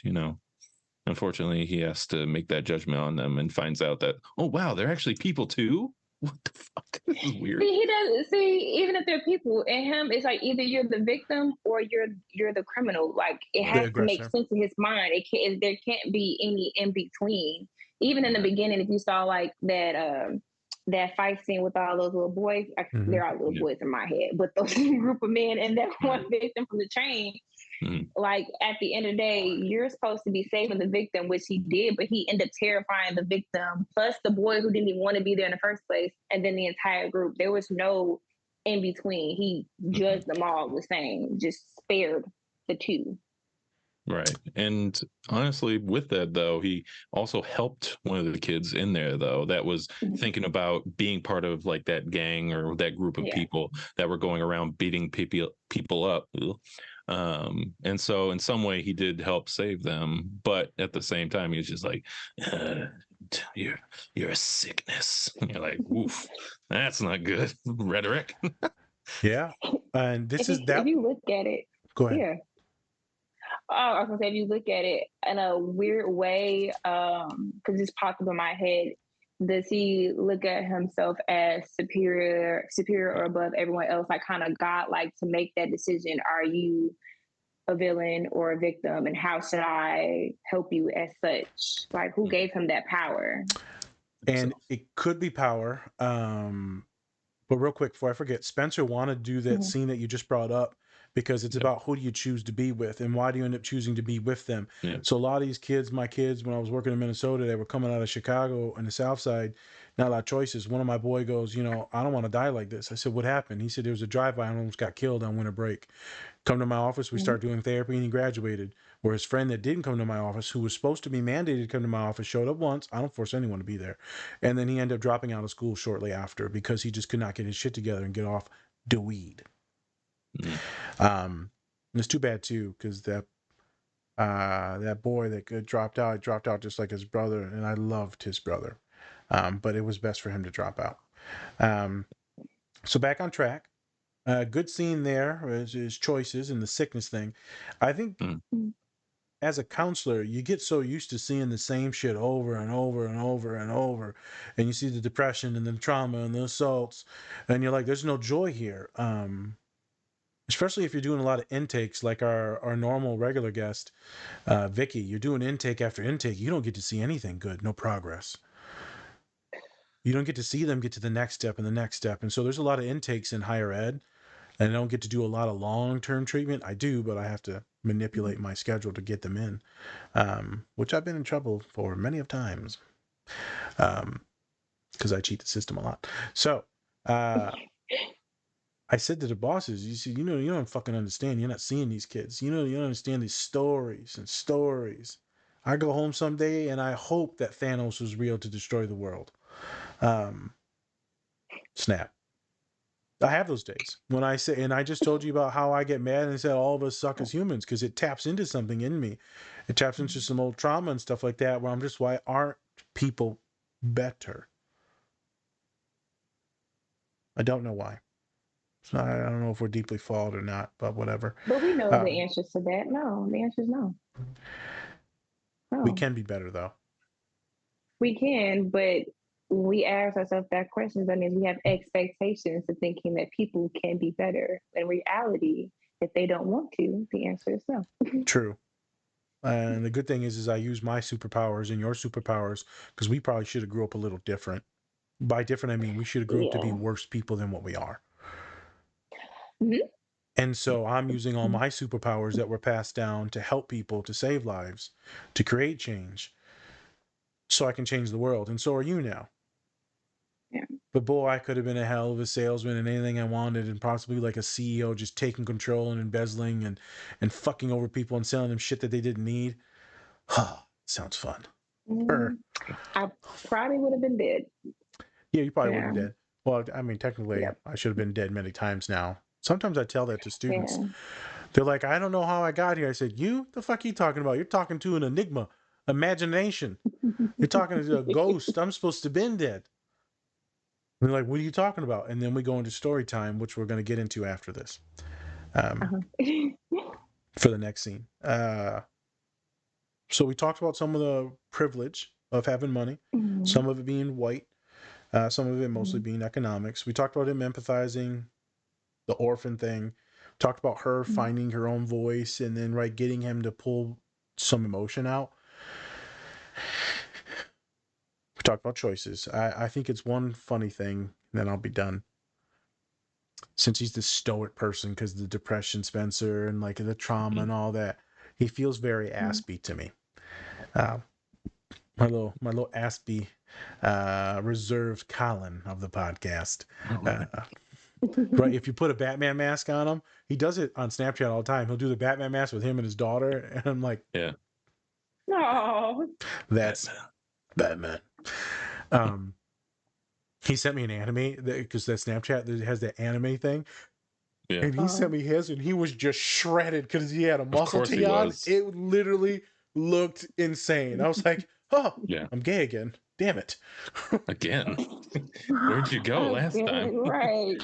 unfortunately, he has to make that judgment on them and finds out that, oh, wow, they're actually people too? What the fuck? This is weird. He doesn't see, even if they're people, in him, it's like either you're the victim or you're the criminal. Like, it has to make sense in his mind. There can't be any in between. Even in the beginning, if you saw like that fight scene with all those little boys, they're all little boys in my head, but those group of men and that one victim from the train. Like, at the end of the day, you're supposed to be saving the victim, which he did, but he ended up terrifying the victim, plus the boy who didn't even want to be there in the first place, and then the entire group. There was no in between. He judged them all the same, just spared the two. Right. And honestly, with that, though, he also helped one of the kids in there, though, that was thinking about being part of like that gang or that group of people that were going around beating people up. And so in some way he did help save them, but at the same time he was just like, you're a sickness. And you're like, oof, that's not good rhetoric. Yeah. And this is that. If you look at it, go ahead. Yeah. I was gonna say, if you look at it in a weird way, because it's popped up in my head, does he look at himself as superior or above everyone else, like kind of God, like to make that decision? Are you a villain or a victim, and how should I help you as such? Like, who gave him that power? And it could be power. But real quick, before I forget, Spencer wanted to do that scene that you just brought up, because it's about who do you choose to be with, and why do you end up choosing to be with them. So a lot of these kids, my kids, when I was working in Minnesota, they were coming out of Chicago and the South Side, not a lot of choices. One of my boy goes, I don't want to die like this. I said, what happened? He said, there was a drive-by and almost got killed on winter break. Come to my office, we start doing therapy, and he graduated. Where his friend that didn't come to my office, who was supposed to be mandated to come to my office, showed up once. I don't force anyone to be there. And then he ended up dropping out of school shortly after because he just could not get his shit together and get off the weed. It's too bad too, because that boy that dropped out just like his brother, and I loved his brother. But it was best for him to drop out. So back on track. Good scene there, his choices and the sickness thing. I think as a counselor, you get so used to seeing the same shit over and over and over and over, and you see the depression and the trauma and the assaults, and you're like, there's no joy here. Especially if you're doing a lot of intakes, like our normal regular guest, Vicky. You're doing intake after intake. You don't get to see anything good, no progress. You don't get to see them get to the next step and the next step. And so there's a lot of intakes in higher ed. And I don't get to do a lot of long-term treatment. I do, but I have to manipulate my schedule to get them in, which I've been in trouble for many of times, because I cheat the system a lot. So I said to the bosses, you see, you don't fucking understand. You're not seeing these kids. You don't understand these stories and stories. I go home someday and I hope that Thanos was real to destroy the world. Snap. I have those days when I say, and I just told you about how I get mad and said all of us suck as humans because it taps into something in me. It taps into some old trauma and stuff like that where I'm just, why aren't people better? I don't know why. So I don't know if we're deeply flawed or not, but whatever. But we know the answers to that. No, the answer is no. We can be better though. We can, but when we ask ourselves that question, that means we have expectations of thinking that people can be better. In reality, if they don't want to, the answer is no. True. And the good thing is I use my superpowers and your superpowers because we probably should have grew up a little different. By different, I mean we should have grew up to be worse people than what we are. Mm-hmm. And so I'm using all my superpowers that were passed down to help people, to save lives, to create change, so I can change the world. And so are you now. Yeah. But boy, I could have been a hell of a salesman and anything I wanted, and possibly like a CEO, just taking control and embezzling and fucking over people and selling them shit that they didn't need. Sounds fun. I probably would have been dead. Yeah, you probably would have been dead. Well, I mean, technically, I should have been dead many times now. Sometimes I tell that to students. Yeah. They're like, I don't know how I got here. I said, you? The fuck are you talking about? You're talking to an enigma, imagination. You're talking to a ghost. I'm supposed to have been dead. And they're like, what are you talking about? And then we go into story time, which we're going to get into after this. For the next scene. So we talked about some of the privilege of having money, some of it being white, some of it mostly being economics. We talked about him empathizing, the orphan thing. Talked about her finding her own voice and then getting him to pull some emotion out. We talked about choices. I think it's one funny thing, then I'll be done. Since he's this stoic person because of the depression, Spencer, and like the trauma and all that, he feels very Aspie to me. My little Aspie reserved Colin of the podcast. Right, if you put a Batman mask on him, he does it on Snapchat all the time. He'll do the Batman mask with him and his daughter, and I'm like, yeah, oh, that's Batman. He sent me an anime because that Snapchat that has that anime thing. Yeah. And he sent me his, and he was just shredded because he had a muscle tee on. It literally looked insane. I was like, oh, yeah, I'm gay again. Damn it. Again? Where'd you go last time? Right.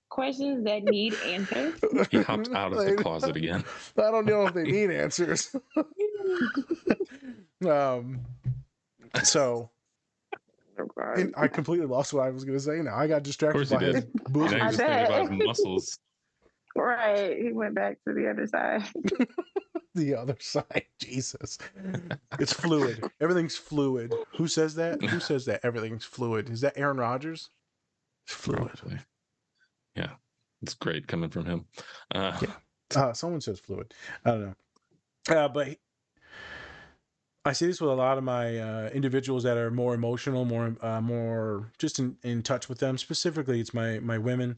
Questions that need answers. He hopped out of the closet again. I don't know if they need answers. So I completely lost what I was going to say now. I got distracted by his bosom. Now you're just thinking about his muscles. Right. He went back to the other side. The other side. Jesus. It's fluid. Everything's fluid. Who says that? Who says that everything's fluid? Is that Aaron Rodgers? It's fluid. Probably. Yeah. It's great coming from him. Someone says fluid. I don't know. But I see this with a lot of my individuals that are more emotional, more just in touch with them. Specifically, it's my women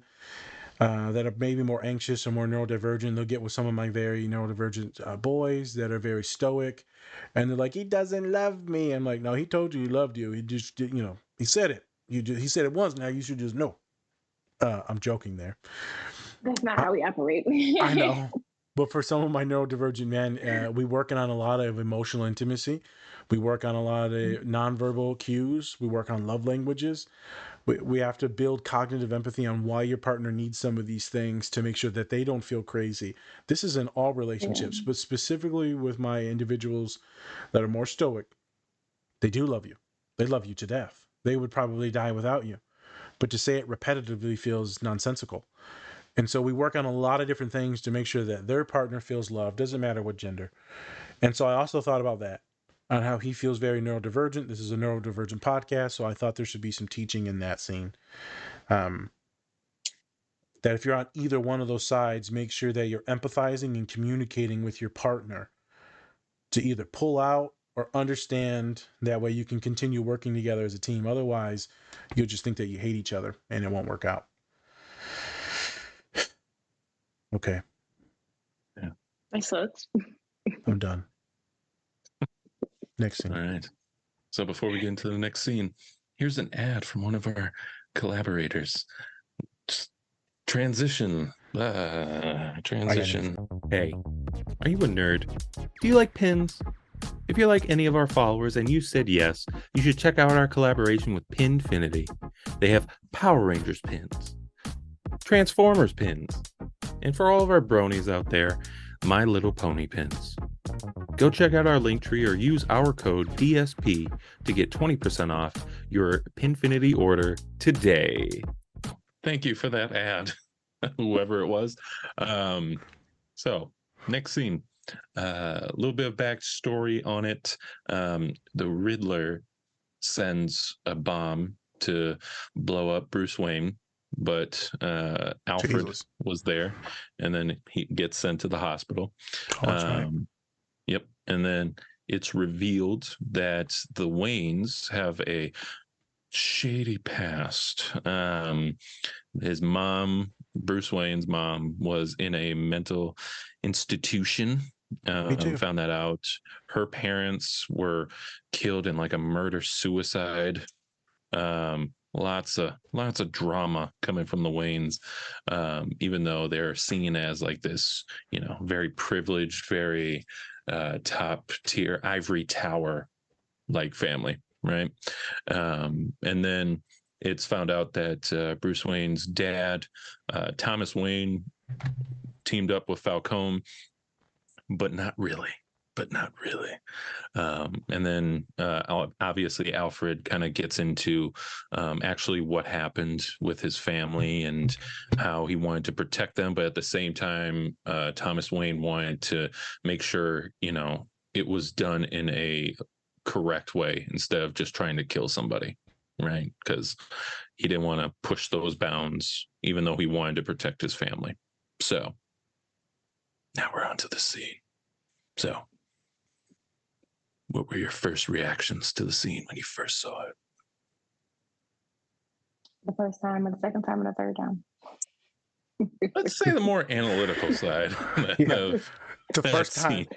that are maybe more anxious or more neurodivergent. They'll get with some of my very neurodivergent boys that are very stoic, and they're like, "He doesn't love me." I'm like, "No, he told you he loved you. He just, he said it. He said it once. Now you should just know." I'm joking there. That's not how we operate. I know. But for some of my neurodivergent men, we working on a lot of emotional intimacy. We work on a lot of nonverbal cues. We work on love languages. We have to build cognitive empathy on why your partner needs some of these things to make sure that they don't feel crazy. This is in all relationships, but specifically with my individuals that are more stoic. They do love you. They love you to death. They would probably die without you. But to say it repetitively feels nonsensical. And so we work on a lot of different things to make sure that their partner feels loved, doesn't matter what gender. And so I also thought about that, on how he feels very neurodivergent. This is a neurodivergent podcast, so I thought there should be some teaching in that scene. That if you're on either one of those sides, make sure that you're empathizing and communicating with your partner to either pull out or understand. That way you can continue working together as a team. Otherwise, you'll just think that you hate each other and it won't work out. Okay. Yeah. I sucked. I'm done. Next scene. All right. So before we get into the next scene, here's an ad from one of our collaborators. Transition. Transition. Hey, are you a nerd? Do you like pins? If you're like any of our followers and you said yes, you should check out our collaboration with Pinfinity. They have Power Rangers pins, Transformers pins, and for all of our bronies out there, My Little Pony pins. Go check out our Linktree or use our code DSP to get 20% off your Pinfinity order today. Thank you for that ad, whoever it was. So, next scene. A little bit of backstory on it. The Riddler sends a bomb to blow up Bruce Wayne, but Alfred Jesus. was there, and then he gets sent to the hospital. Oh, that's right. Yep. And then it's revealed that the Waynes have a shady past. His mom, Bruce Wayne's mom, was in a mental institution. Me too. Found that out. Her parents were killed in like a murder suicide. Lots of drama coming from the Waynes, even though they're seen as like this, very privileged, very top tier ivory tower like family, right? And then it's found out that Bruce Wayne's dad, Thomas Wayne, teamed up with Falcone, but not really. And then obviously Alfred kind of gets into actually what happened with his family and how he wanted to protect them, but at the same time, Thomas Wayne wanted to make sure it was done in a correct way instead of just trying to kill somebody, right? Because he didn't want to push those bounds, even though he wanted to protect his family. So now we're on to the scene. So what were your first reactions to the scene when you first saw it? The first time, and the second time, and the third time. Let's say the more analytical side. Yeah. The first time.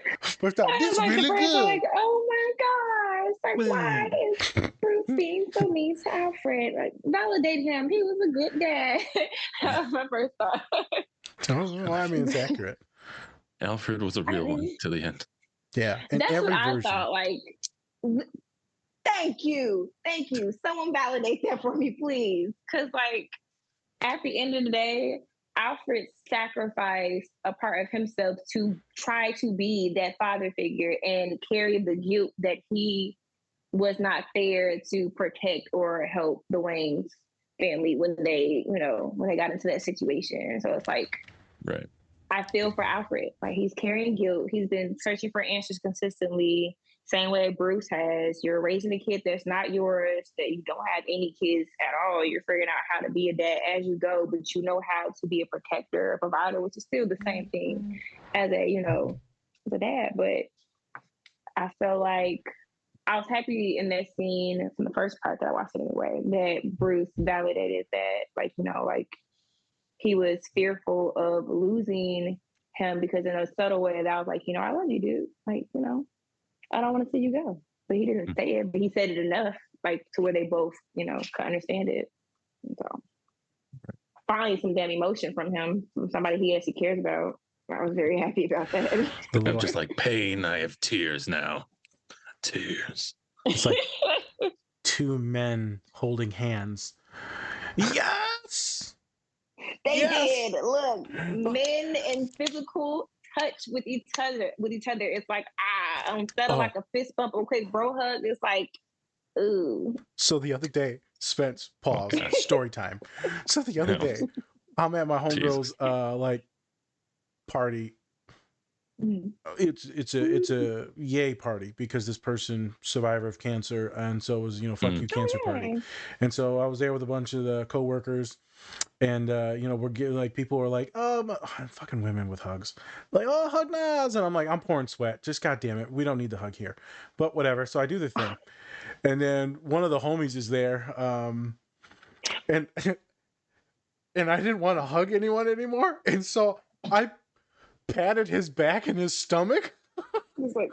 This is like really good. Like, oh my gosh. Like, why is Bruce being so mean to Alfred? Like, validate him. He was a good dad. That was my first thought. I mean, it's accurate. Alfred was a real one to the end. Yeah. And that's every what I version. thought. Like, thank you. Someone validate that for me, please. Because, like, at the end of the day, Alfred sacrificed a part of himself to try to be that father figure and carry the guilt that he was not there to protect or help the Wayne's family when they got into that situation. So it's like, right. I feel for Alfred. Like, he's carrying guilt. He's been searching for answers consistently. Same way Bruce has. You're raising a kid that's not yours, that you don't have any kids at all. You're figuring out how to be a dad as you go, but you know how to be a protector, a provider, which is still the same thing as a dad. But I felt like I was happy in that scene from the first part that I watched anyway, that Bruce validated that, like he was fearful of losing him, because in a subtle way that I was like, I love you, dude. Like, I don't want to see you go. But he didn't say it, but he said it enough, like, to where they both, could understand it. And so finally some damn emotion from him, from somebody he actually cares about. I was very happy about that. I'm just like, pain, I have tears now. Tears. It's like two men holding hands. Yes! They did. Look, men in physical touch with each other. It's like, instead of like a fist bump or a quick bro hug, it's like, ooh. So the other day, Spence, pause, story time. So the other day, I'm at my homegirl's party. It's a yay party because this person, survivor of cancer, and so it was fuck you cancer party. And so I was there with a bunch of the coworkers, and we're getting like, people are like, fucking women with hugs, like, oh, hug Nas, and I'm like, I'm pouring sweat, just goddamn it, we don't need the hug here, but whatever. So I do the thing, and then one of the homies is there, and I didn't want to hug anyone anymore, and so I patted his back and his stomach. He's like,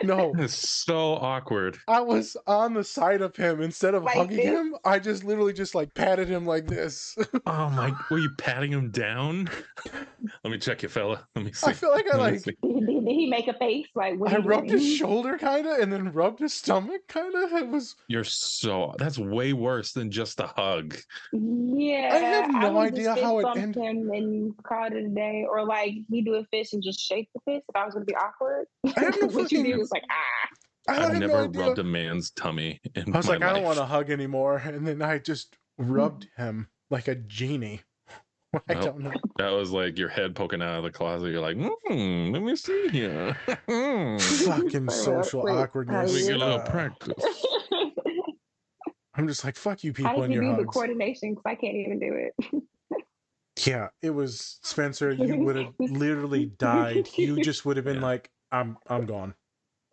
No, It's so awkward. I was on the side of him. Instead of Like hugging this? him, I just literally just like patted him like this. Oh my! Were you patting him down? Let me check you, fella. Let me see. I feel like I Let me like see. Did he make a face? Like, what I are you rubbed his doing? shoulder kind of, and then rubbed his stomach kind of. It was. You're so. That's way worse than just a hug. Yeah, I have I no would idea just fist how it bump ended. him and call it a day, or like he do a fist and just shake the fist if I was gonna be awkward. I have no What you fucking. did was like I I've have no never idea. rubbed a man's tummy in I was my like, I don't want to life. hug anymore, and then I just rubbed him like a genie. I Well, don't know. that was like your head poking out of the closet. You're like, let me see here. Fucking social Wait, awkwardness. We get a little Uh, practice. I'm just like, fuck you How people did and you your do the hugs. coordination? Because I can't even do it. Yeah, it was Spencer. You would have literally died. You just would have been Yeah. like, I'm gone.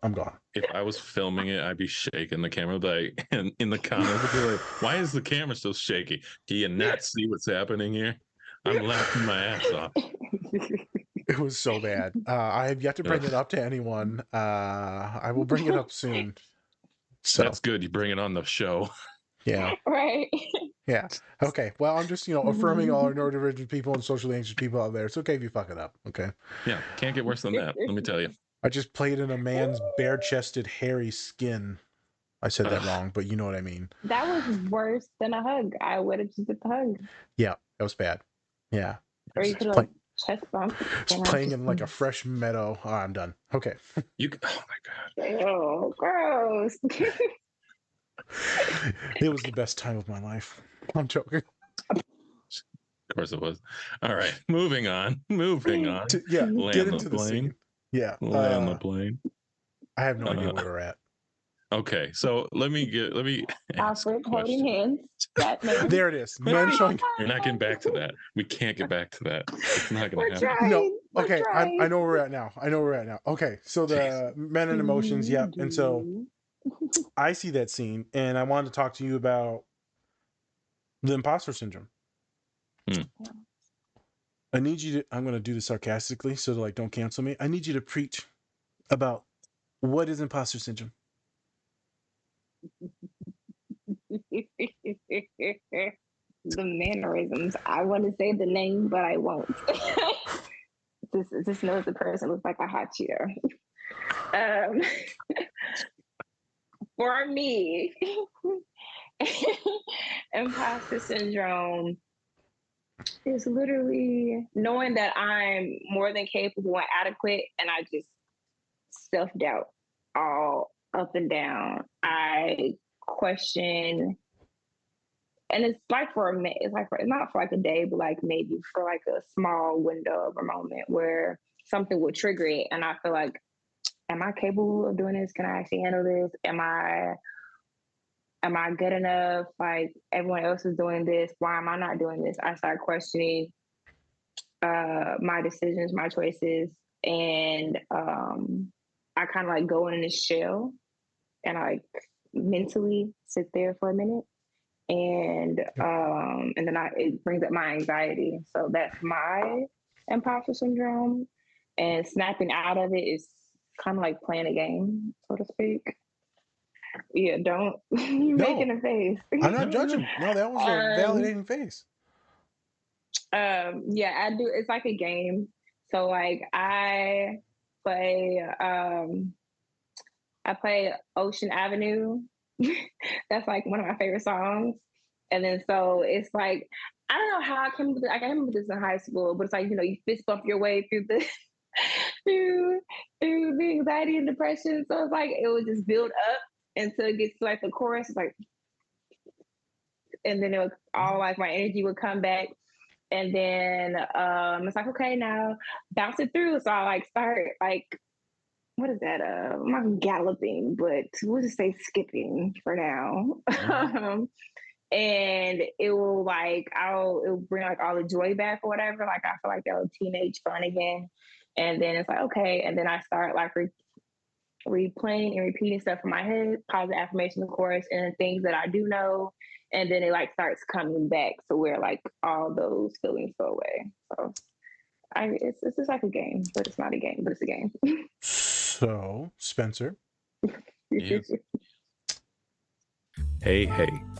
I'm gone. If I was filming it, I'd be shaking the camera. Like, and in the comments, I'd be like, "Why is the camera so shaky? Do you not see what's happening here? I'm laughing my ass off." It was so bad. I have yet to bring it up to anyone. I will bring it up soon. So That's good. You bring it on the show. yeah, Right. yeah. Okay. Well, I'm just affirming all our neurodivergent people and socially anxious people out there. It's okay if you fuck it up. Okay. Yeah, can't get worse than that. Let me tell you. I just played in a man's bare-chested, hairy skin. I said that Ugh. wrong, but you know what I mean. That was worse than a hug. I would have just did the hug. Yeah, that was bad. Yeah. Or you could have like chest bump. Just playing in like a fresh meadow. Oh, I'm done. Okay. Oh my god. Oh, gross. It was the best time of my life. I'm joking. Of course it was. All right, moving on. Moving on. Yeah, Land get the into the plane. scene. Yeah. Land the plane. I have no idea where we're at. Okay, so let me ask a Alfred holding question. hands. Batman. There it is. Men showing. You're not getting back to that. We can't get back to that. It's not going to happen. Trying. No. We're Okay. trying. I know where we're at now. I know where we're at now. Okay. So the men and emotions. Yep. Yeah. And so I see that scene, and I wanted to talk to you about the imposter syndrome. I need you to. I'm going to do this sarcastically, so like, don't cancel me. I need you to preach about what is imposter syndrome. The mannerisms. I want to say the name, but I won't. This knows the person looks like a hot Cheeto. For me, imposter syndrome is literally knowing that I'm more than capable and adequate, and I just self-doubt all up and down. I question, and it's like for a minute, it's not for like a day, but like maybe for like a small window of a moment where something will trigger it, and I feel like, am I capable of doing this? Can I actually handle this? Am I good enough? Like everyone else is doing this. Why am I not doing this? I start questioning my decisions, my choices, and I kind of like go in this shell and I like mentally sit there for a minute, and then it brings up my anxiety. So that's my imposter syndrome, and snapping out of it is kind of like playing a game, so to speak. Yeah, don't making a face. I'm not judging. No, that was a validating face. Yeah, I do. It's like a game. So like I play Ocean Avenue. That's like one of my favorite songs. And then so it's like, I don't know how I came with it. I remember this in high school, but it's like, you fist bump your way through the through the anxiety and depression. So it's like it would just build up until it gets to like the chorus. It's like, and then all like my energy would come back. And then it's like, okay, now bounce it through. So I like start like, what is that? I'm not galloping, but we'll just say skipping for now. Mm-hmm. And it will bring like all the joy back or whatever. Like I feel like that was teenage fun again. And then it's like, okay. And then I start like replaying and repeating stuff in my head, positive affirmation, of course, and things that I do know. And then it like starts coming back to where like all those feelings go away. So it's just like a game, but it's not a game, but it's a game. So, Spencer. Yes. Hey,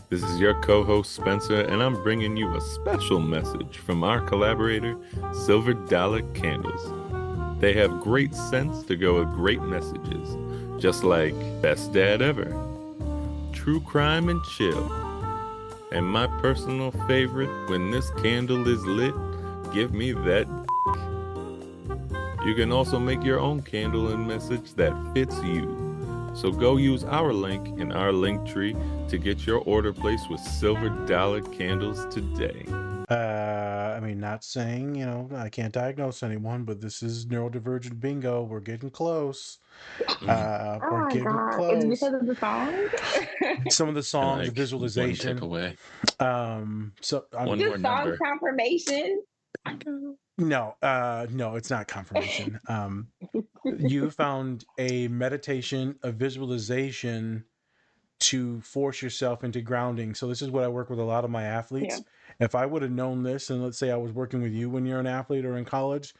this is your co-host Spencer, and I'm bringing you a special message from our collaborator, Silver Dollar Candles. They have great scents to go with great messages, just like Best Dad Ever, True Crime and Chill, and my personal favorite, When This Candle Is Lit, Give Me That. You can also make your own candle and message that fits you. So go use our link in our link tree to get your order placed with Silver Dollar Candles today. I mean, not saying, I can't diagnose anyone, but this is neurodivergent bingo. We're getting close. Oh We're my getting God. It's close. because of the song? Some of the songs, Like visualization. one tick away. So I One mean, more Just song number. confirmation. no, it's not confirmation. You found a meditation, a visualization to force yourself into grounding. So this is what I work with a lot of my athletes. Yeah. If I would have known this, and let's say I was working with you when you're an athlete or in college,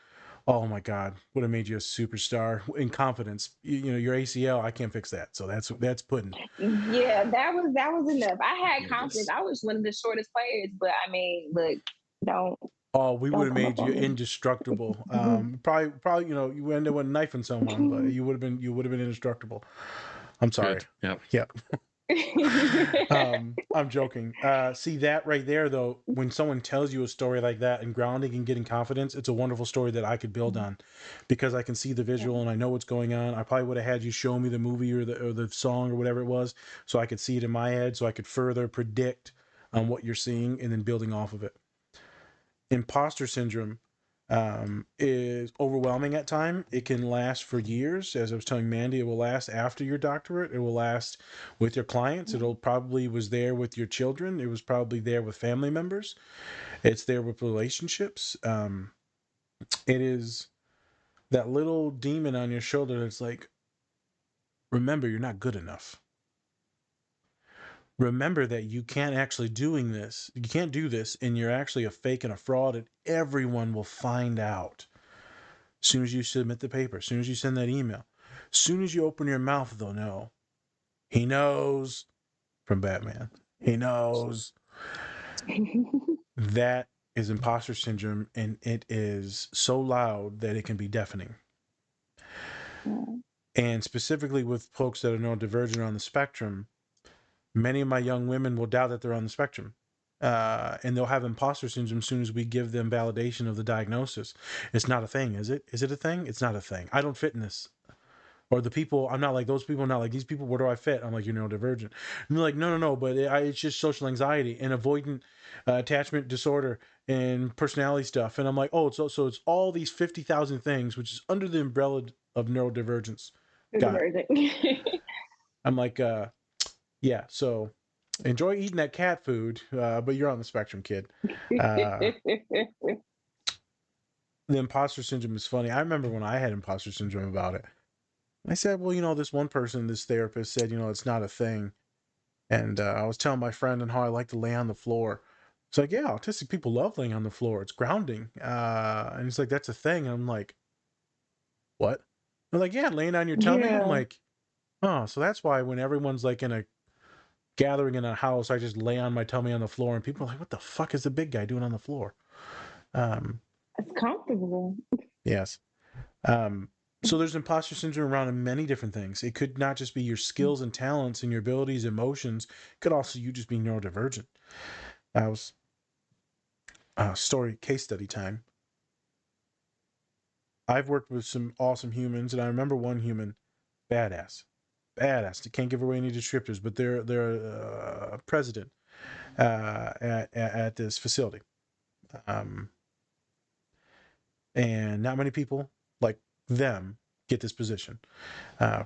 oh my God, would have made you a superstar in confidence. Your ACL, I can't fix that. So that's pudding. Yeah, that was enough. I had Yeah, confidence. this- I was one of the shortest players, but I mean, look, don't Oh, we would don't have come made up you on me. indestructible. Probably, you end up knifing someone, but you would have been indestructible. I'm sorry. Good. Yeah. I'm joking. See that right there, though. When someone tells you a story like that and grounding and getting confidence, it's a wonderful story that I could build on, because I can see the visual and I know what's going on. I probably would have had you show me the movie or the song or whatever it was, so I could see it in my head, so I could further predict on what you're seeing and then building off of it. Imposter syndrome is overwhelming at time. It can last for years. As I was telling Mandii, it will last after your doctorate. It will last with your clients. It'll probably was there with your children. It was probably there with family members. It's there with relationships. It is that little demon on your shoulder that's like, remember, you're not good enough. Remember that you can't actually doing this. You can't do this, and you're actually a fake and a fraud, and everyone will find out. As soon as you submit the paper, as soon as you send that email, as soon as you open your mouth, they'll know. He knows from Batman. He knows. That is imposter syndrome, and it is so loud that it can be deafening. And specifically with folks that are neurodivergent on the spectrum, many of my young women will doubt that they're on the spectrum. And they'll have imposter syndrome as soon as we give them validation of the diagnosis. It's not a thing, is it? Is it a thing? It's not a thing. I don't fit in this. Or the people, I'm not like those people, not like these people, where do I fit? I'm like, you're neurodivergent. And they're like, no, but it's just social anxiety and avoidant attachment disorder and personality stuff. And I'm like, oh, so it's all these 50,000 things, which is under the umbrella of neurodivergence. Got it. I'm like, yeah, so enjoy eating that cat food, but you're on the spectrum, kid. The imposter syndrome is funny. I remember when I had imposter syndrome about it. I said, well, this one person, this therapist said, it's not a thing. And I was telling my friend and how I like to lay on the floor. It's like, yeah, autistic people love laying on the floor. It's grounding. And he's like, that's a thing. And I'm like, what? They're like, yeah, laying on your tummy. I'm like, oh, so that's why when everyone's like in a gathering in a house, I just lay on my tummy on the floor, and people are like, what the fuck is the big guy doing on the floor? It's comfortable. Yes. So there's imposter syndrome around many different things. It could not just be your skills and talents and your abilities, emotions. It could also you just be neurodivergent. I was case study time. I've worked with some awesome humans, and I remember one human, badass. I can't give away any descriptors, but they're president at this facility, and not many people like them get this position.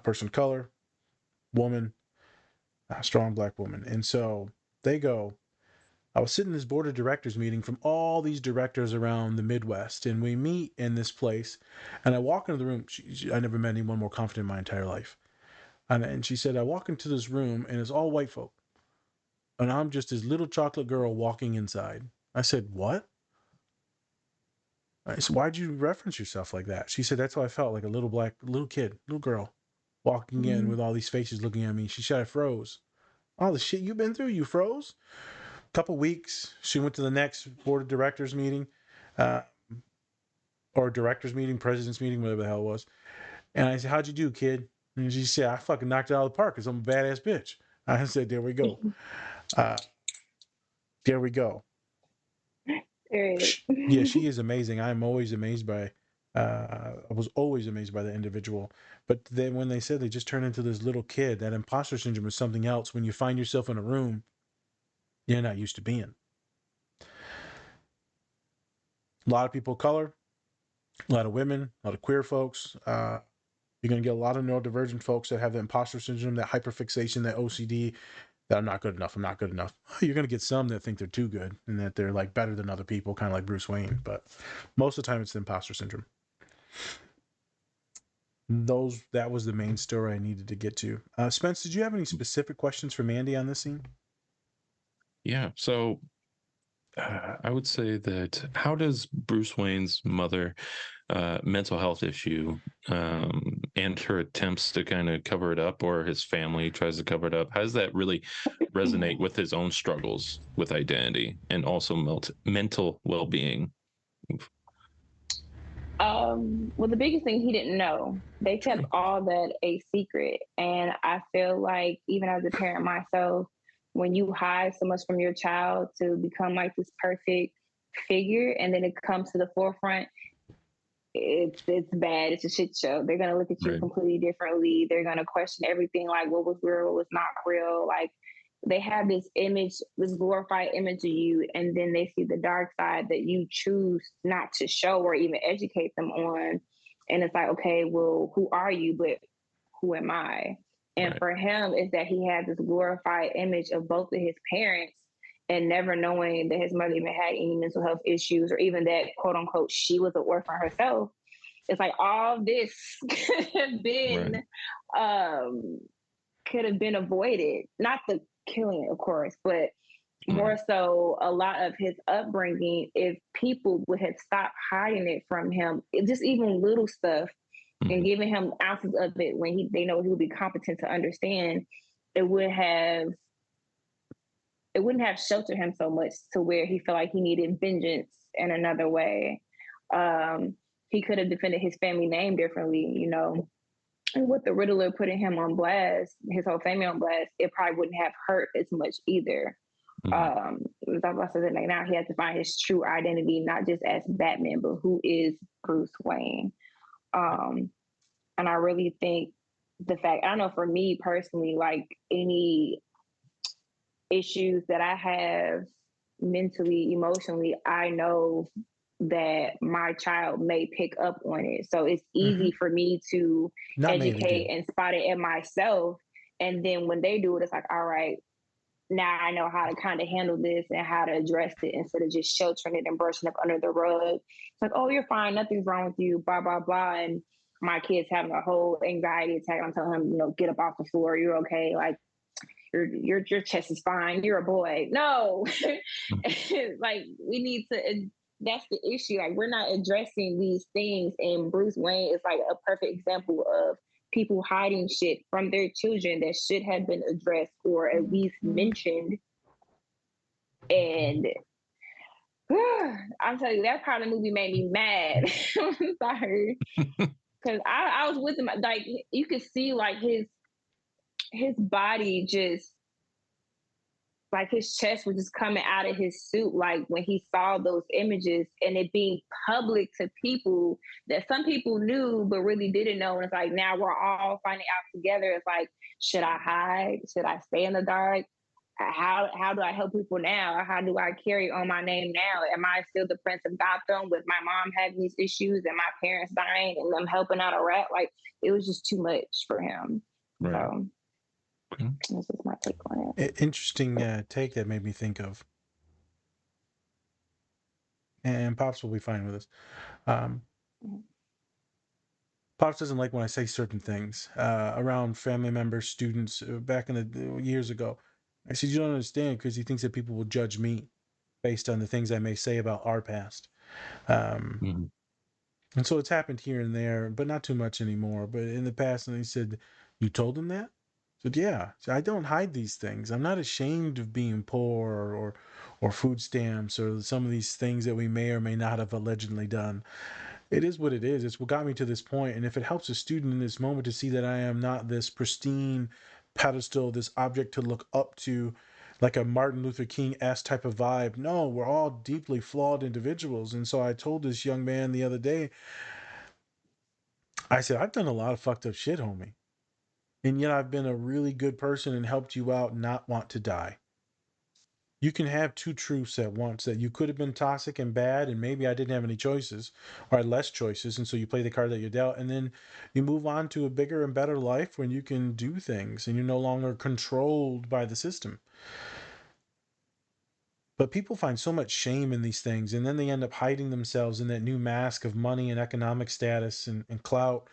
Person of color, woman, strong black woman, and so they go. I was sitting in this board of directors meeting from all these directors around the Midwest, and we meet in this place. And I walk into the room. I never met anyone more confident in my entire life. And she said, I walk into this room, and it's all white folk. And I'm just this little chocolate girl walking inside. I said, what? I said, why'd you reference yourself like that? She said, that's how I felt, like a little little girl walking in with all these faces looking at me. She said, I froze. All the shit you've been through, you froze? Couple weeks, she went to the next board of directors meeting, or directors meeting, president's meeting, whatever the hell it was. And I said, how'd you do, kid? And she said, I fucking knocked it out of the park because I'm a badass bitch. I said, there we go. There we go. Yeah, she is amazing. I'm always amazed by, I was always amazed by the individual. But then when they said they just turned into this little kid, that imposter syndrome is something else. When you find yourself in a room you're not used to being. A lot of people of color, a lot of women, a lot of queer folks. You're going to get a lot of neurodivergent folks that have the imposter syndrome, that hyperfixation, that OCD, that I'm not good enough. I'm not good enough. You're going to get some that think they're too good and that they're like better than other people, kind of like Bruce Wayne. But most of the time it's the imposter syndrome. That was the main story I needed to get to. Spence, did you have any specific questions for Mandii on this scene? Yeah. So I would say that how does Bruce Wayne's mother mental health issue and her attempts to kind of cover it up, or his family tries to cover it up, how does that really resonate with his own struggles with identity and also mental well-being? Well, the biggest thing, he didn't know. They kept all that a secret. And I feel like, even as a parent myself, when you hide so much from your child to become like this perfect figure, and then it comes to the forefront, it's bad. It's a shit show. They're gonna look at you completely differently. They're gonna question everything, like what was real, what was not real. Like, they have this image, this glorified image of you, and then they see the dark side that you choose not to show or even educate them on. And it's like, okay, well, who are you? But who am I? And for him, is that he had this glorified image of both of his parents, and never knowing that his mother even had any mental health issues, or even that, quote unquote, she was an orphan herself. It's like all this could have been avoided. Not the killing, of course, but more so a lot of his upbringing, if people would have stopped hiding it from him, just even little stuff, and giving him ounces of it when they know he would be competent to understand, it wouldn't have sheltered him so much to where he felt like he needed vengeance in another way. He could have defended his family name differently, you know. And with the Riddler putting him on blast, his whole family on blast, it probably wouldn't have hurt as much either. Like now he has to find his true identity, not just as Batman, but who is Bruce Wayne. And I really think the fact, I don't know, for me personally, like any issues that I have mentally, emotionally, I know that my child may pick up on it. So it's easy for me to educate and spot it in myself. And then when they do it, it's like, all right, now I know how to kind of handle this and how to address it instead of just sheltering it and brushing it under the rug. It's like, oh, you're fine. Nothing's wrong with you, blah, blah, blah. And my kid's having a whole anxiety attack. I'm telling him, you know, get up off the floor. You're okay. Like, your chest is fine. You're a boy. No, like, we need to, that's the issue. Like, we're not addressing these things. And Bruce Wayne is like a perfect example of people hiding shit from their children that should have been addressed or at least mentioned. And I'm telling you, that part of the movie made me mad. I'm sorry. Because I was with him. Like, you could see like his body just, like his chest was just coming out of his suit, like when he saw those images, and it being public to people that some people knew but really didn't know. And it's like, now we're all finding out together. It's like, should I hide? Should I stay in the dark? How do I help people now? How do I carry on my name now? Am I still the Prince of Gotham with my mom having these issues and my parents dying and them helping out a rat? Like, it was just too much for him. So this is my take on it. Interesting take that made me think of. And Pops will be fine with this. Pops doesn't like when I say certain things around family members, students. Back in the years ago, I said, you don't understand, because he thinks that people will judge me based on the things I may say about our past. And so it's happened here and there, but not too much anymore. But in the past, and they said, "You told him that?" I said, "Yeah." So I don't hide these things. I'm not ashamed of being poor or food stamps or some of these things that we may or may not have allegedly done. It is what it is. It's what got me to this point. And if it helps a student in this moment to see that I am not this pristine pedestal, this object to look up to, like a Martin Luther King-esque type of vibe. No, we're all deeply flawed individuals. And so I told this young man the other day, I said, I've done a lot of fucked up shit, homie. And yet I've been a really good person and helped you out not want to die. You can have two truths at once, that you could have been toxic and bad, and maybe I didn't have any choices or I had less choices. And so you play the card that you're dealt, and then you move on to a bigger and better life when you can do things and you're no longer controlled by the system. But people find so much shame in these things, and then they end up hiding themselves in that new mask of money and economic status and clout.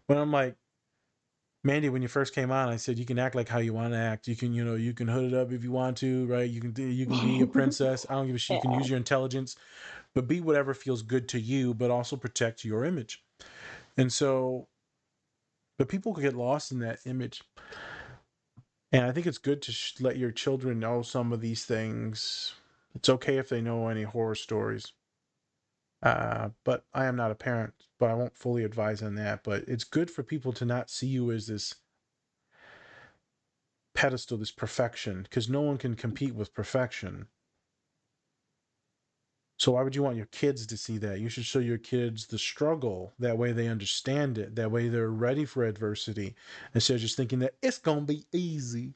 When I'm like, Mandii, when you first came on, I said you can act like how you want to act. You can, you can hood it up if you want to, right? You can be a princess. I don't give a shit. You can Yeah. use your intelligence, but be whatever feels good to you, but also protect your image. And so, but people could get lost in that image. And I think it's good to let your children know some of these things. It's okay if they know any horror stories. But I am not a parent, but I won't fully advise on that. But it's good for people to not see you as this pedestal, this perfection, because no one can compete with perfection. So why would you want your kids to see that? You should show your kids the struggle. That way they understand it. That way they're ready for adversity, instead of just thinking that it's gonna be easy.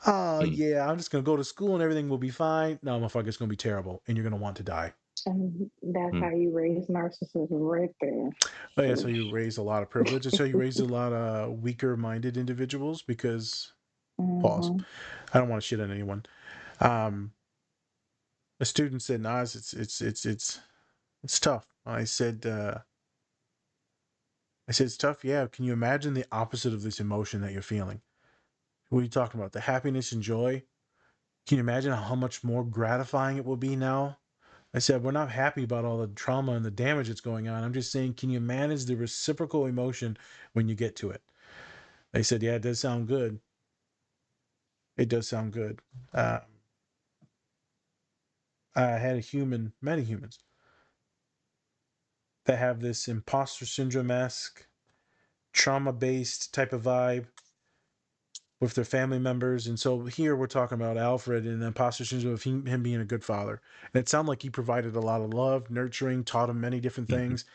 Oh yeah, I'm just gonna go to school and everything will be fine. No, motherfucker, it's gonna be terrible, and you're gonna want to die. And that's how you raise narcissism right there. Oh yeah, so you raise a lot of privilege. That's how you raise a lot of weaker-minded individuals. Because pause. I don't want to shit on anyone. A student said, "Nas, it's tough." I said, it's tough. Yeah. Can you imagine the opposite of this emotion that you're feeling? What are you talking about? The happiness and joy? Can you imagine how much more gratifying it will be now? I said, we're not happy about all the trauma and the damage that's going on. I'm just saying, can you manage the reciprocal emotion when you get to it? They said, yeah, it does sound good. It does sound good. I had many humans that have this imposter syndrome-esque, trauma-based type of vibe with their family members. And so here we're talking about Alfred and the imposter syndrome of him being a good father. And it sounded like he provided a lot of love, nurturing, taught him many different things.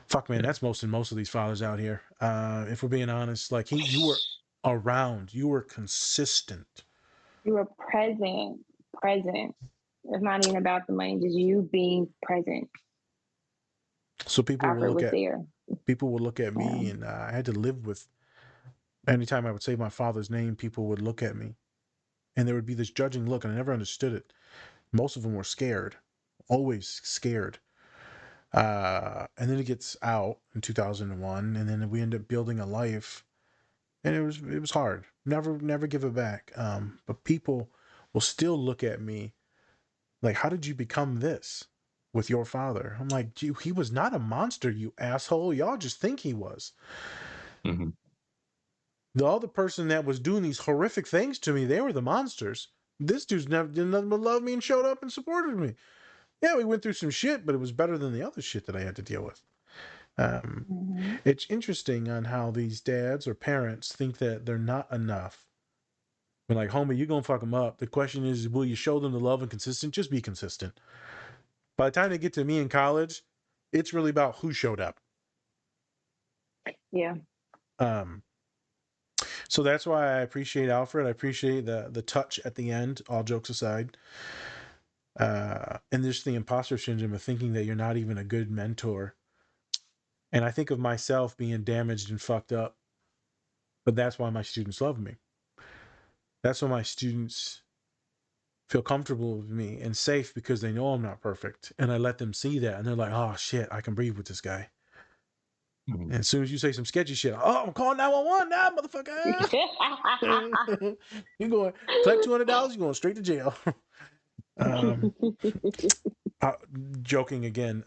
Fuck, man, that's most of these fathers out here. If we're being honest, like you were around, you were consistent. You were present. It's not even about the money, just you being present. So people Alfred will was there. look at me, and I had to live with. Anytime I would say my father's name, people would look at me, and there would be this judging look, and I never understood it. Most of them were scared, always scared. And then it gets out in 2001, and then we end up building a life, and it was hard. Never give it back. But people will still look at me like, how did you become this with your father? I'm like, he was not a monster, you asshole. Y'all just think he was. The other person that was doing these horrific things to me, they were the monsters. This dude's never did nothing but love me and showed up and supported me. Yeah, we went through some shit, but it was better than the other shit that I had to deal with. It's interesting on how these dads or parents think that they're not enough. When like, homie, you gonna fuck them up. The question is, will you show them the love and consistent? Just be consistent. By the time they get to me in college, it's really about who showed up. Yeah. So that's why I appreciate Alfred. I appreciate the touch at the end, all jokes aside. And there's the imposter syndrome of thinking that you're not even a good mentor. And I think of myself being damaged and fucked up. But that's why my students love me. That's why my students feel comfortable with me and safe, because they know I'm not perfect. And I let them see that. And they're like, oh, shit, I can breathe with this guy. And as soon as you say some sketchy shit, oh, I'm calling 911 now, motherfucker. You're going, collect $200, you're going straight to jail. Joking again.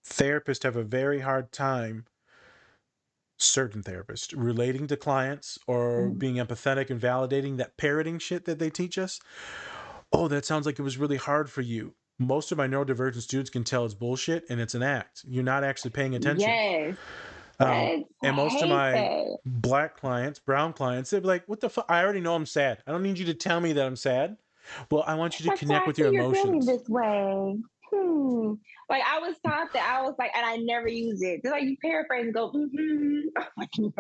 Therapists have a very hard time, certain therapists, relating to clients or being empathetic and validating that parroting shit that they teach us. Oh, that sounds like it was really hard for you. Most of my neurodivergent students can tell it's bullshit and it's an act. You're not actually paying attention. Yes. And most of hate my that. black clients, brown clients, they'd be like, what the fuck? I already know I'm sad. I don't need you to tell me that I'm sad. Well, I want you to Like, connect so with I your see you're feeling emotions. this way. Like, I was taught that. I was like, and I never use it. Just like you paraphrase and go, I'm like, no.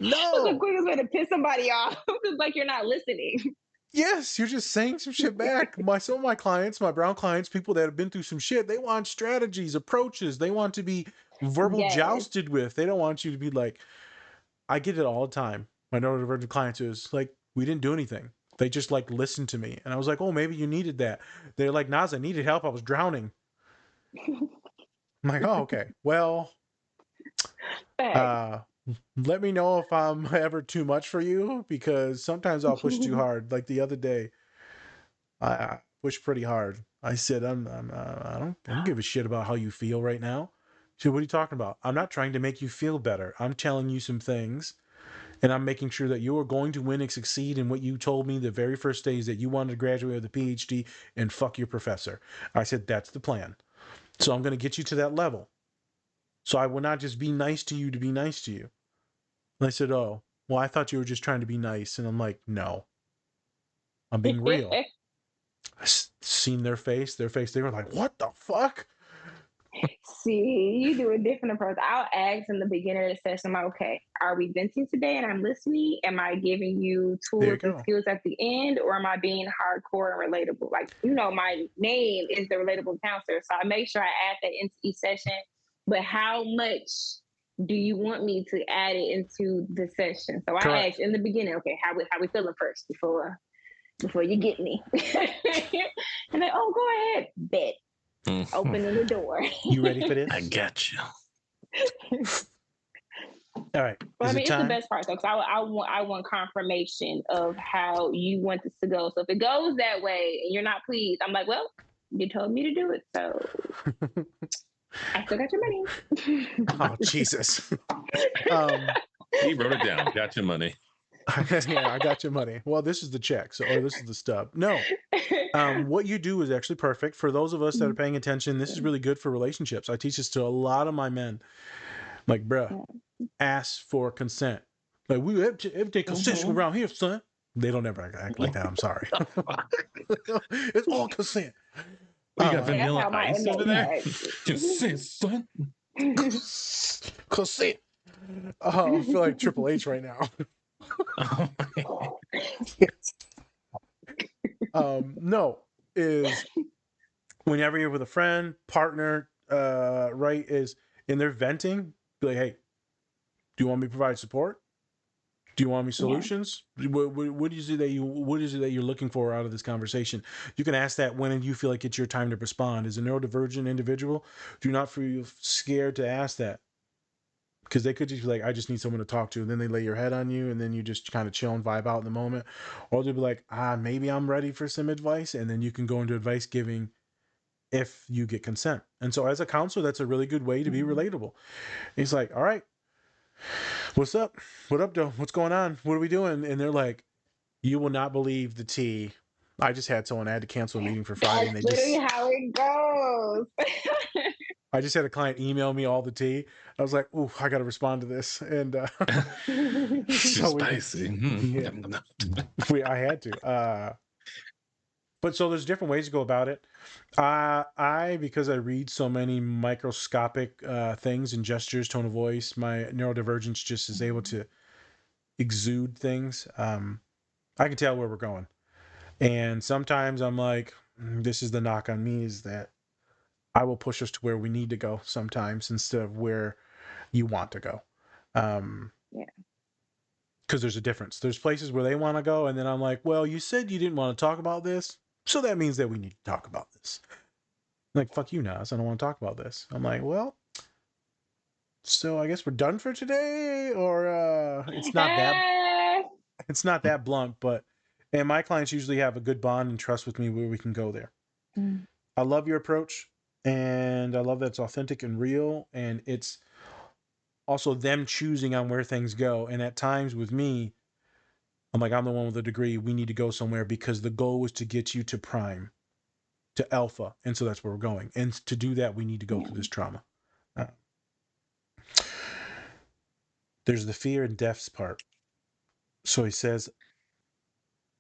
No. That's the quickest way to piss somebody off. It's like you're not listening. Yes, you're just saying some shit back. Some of my clients, my brown clients, people that have been through some shit, they want strategies, approaches. They want to be verbal Yes. jousted with. They don't want you to be like, I get it all the time. My neurodivergent clients is like, we didn't do anything. They just like listened to me. And I was like, oh, maybe you needed that. They're like, Naz, I needed help. I was drowning. I'm like, oh, okay. Well, let me know if I'm ever too much for you, because sometimes I'll push too hard. Like the other day, I pushed pretty hard. I said, I don't give a shit about how you feel right now. She said, what are you talking about? I'm not trying to make you feel better. I'm telling you some things, and I'm making sure that you are going to win and succeed in what you told me the very first days, that you wanted to graduate with a PhD and fuck your professor. I said, that's the plan. So I'm going to get you to that level. So I will not just be nice to you to be nice to you. And I said, oh, well, I thought you were just trying to be nice. And I'm like, no, I'm being real. I seen their face. They were like, what the fuck? See, you do a different approach. I'll ask in the beginning of the session, I'm like, okay, are we venting today and I'm listening? Am I giving you tools and skills at the end, or am I being hardcore and relatable? Like, my name is the relatable counselor, so I make sure I add that into each session. But how much do you want me to add it into the session? So I ask in the beginning, okay, how we feeling first before you get me? And then, oh, go ahead, bet. Opening the door. You ready for this? I got you. All right. Well, it's the best part, though, because I want confirmation of how you want this to go. So if it goes that way and you're not pleased, I'm like, well, you told me to do it, so I still got your money. Oh, Jesus. He wrote it down. Got your money. Yeah, I got your money. Well, this is the check, or this is the stub. No. What you do is actually perfect. For those of us that are paying attention, this is really good for relationships. I teach this to a lot of my men. Like, bruh, ask for consent. Like, we everything consensual around here, son. They don't ever act like that. I'm sorry. It's all consent. You got vanilla ice over there? Consent, son. Consent. Oh, I feel like Triple H right now. No, is whenever you're with a friend, partner, right, is in their venting, be like, hey, do you want me to provide support? Do you want me solutions? Yeah. What is it that you're looking for out of this conversation? You can ask that when you feel like it's your time to respond. As a neurodivergent individual, do not feel scared to ask that. Because they could just be like, I just need someone to talk to. And then they lay your head on you, and then you just kind of chill and vibe out in the moment. Or they'll be like, maybe I'm ready for some advice. And then you can go into advice giving if you get consent. And so as a counselor, that's a really good way to be relatable. He's like, all right, what's up? What up, though? What's going on? What are we doing? And they're like, you will not believe the tea. I just had someone, I had to cancel a meeting for Friday. That's literally how it goes. I just had a client email me all the tea. I was like, ooh, I got to respond to this. And so spicy. I had to. But so there's different ways to go about it. Because I read so many microscopic things and gestures, tone of voice, my neurodivergence just is able to exude things. I can tell where we're going. And sometimes I'm like, this is the knock on me, is that I will push us to where we need to go sometimes instead of where you want to go. Because there's a difference. There's places where they want to go, and then I'm like, well, you said you didn't want to talk about this, so that means that we need to talk about this. I'm like, fuck you, Nas, I don't want to talk about this. I'm like, well, so I guess we're done for today, or it's not that blunt, and my clients usually have a good bond and trust with me where we can go there. I love your approach. And I love that it's authentic and real, and it's also them choosing on where things go. And at times with me, I'm like, I'm the one with the degree. We need to go somewhere because the goal was to get you to prime, to alpha. And so that's where we're going. And to do that, we need to go through this trauma. There's the fear and deaths part. So he says,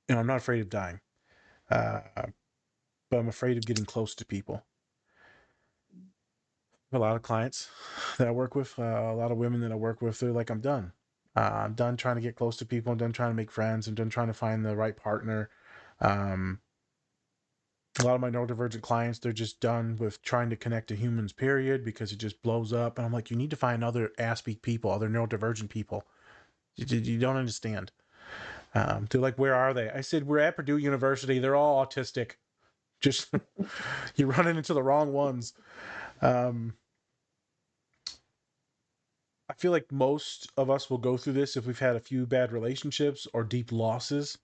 I'm not afraid of dying, but I'm afraid of getting close to people. A lot of clients that I work with, a lot of women that I work with, they're like, I'm done. I'm done trying to get close to people. I'm done trying to make friends. I'm done trying to find the right partner. A lot of my neurodivergent clients, they're just done with trying to connect to humans, period, because it just blows up. And I'm like, you need to find other aspect people, other neurodivergent people. You don't understand. They're like, where are they? I said, we're at Purdue University. They're all autistic. Just, you're running into the wrong ones. I feel like most of us will go through this if we've had a few bad relationships or deep losses.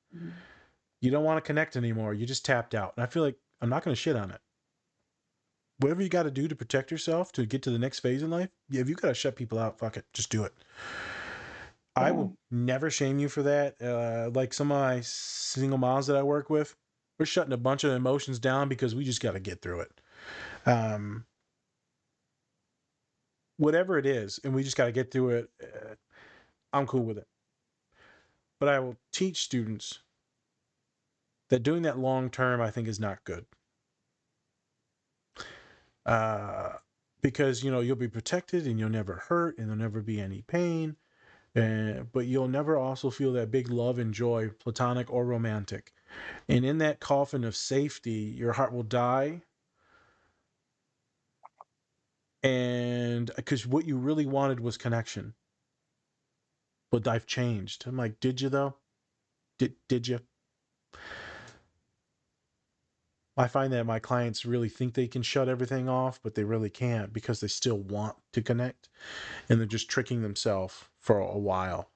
You don't want to connect anymore. You just tapped out. And I feel like I'm not going to shit on it. Whatever you got to do to protect yourself to get to the next phase in life, if you got to shut people out, fuck it. Just do it. I will never shame you for that. Like some of my single moms that I work with, we're shutting a bunch of emotions down because we just got to get through it. Whatever it is, and we just got to get through it. I'm cool with it. But I will teach students that doing that long term, I think, is not good. Because, you'll be protected and you'll never hurt and there'll never be any pain. But you'll never also feel that big love and joy, platonic or romantic. And in that coffin of safety, your heart will die. And because what you really wanted was connection. But I've changed. I'm like, did you though? Did you? I find that my clients really think they can shut everything off, but they really can't because they still want to connect. And they're just tricking themselves for a while.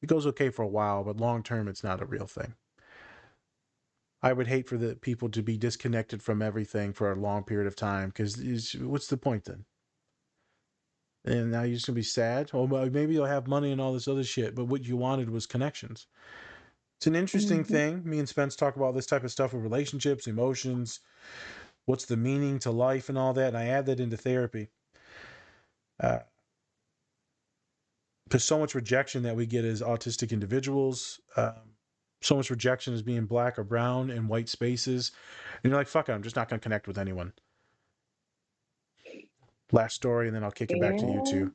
It goes okay for a while, but long term, it's not a real thing. I would hate for the people to be disconnected from everything for a long period of time because what's the point then? And now you're just going to be sad? Or maybe you'll have money and all this other shit, but what you wanted was connections. It's an interesting thing. Me and Spence talk about this type of stuff with relationships, emotions, what's the meaning to life and all that. And I add that into therapy. Because so much rejection that we get as autistic individuals, so much rejection as being black or brown in white spaces. And you're like, fuck it, I'm just not going to connect with anyone. Last story, and then I'll kick it back to you two.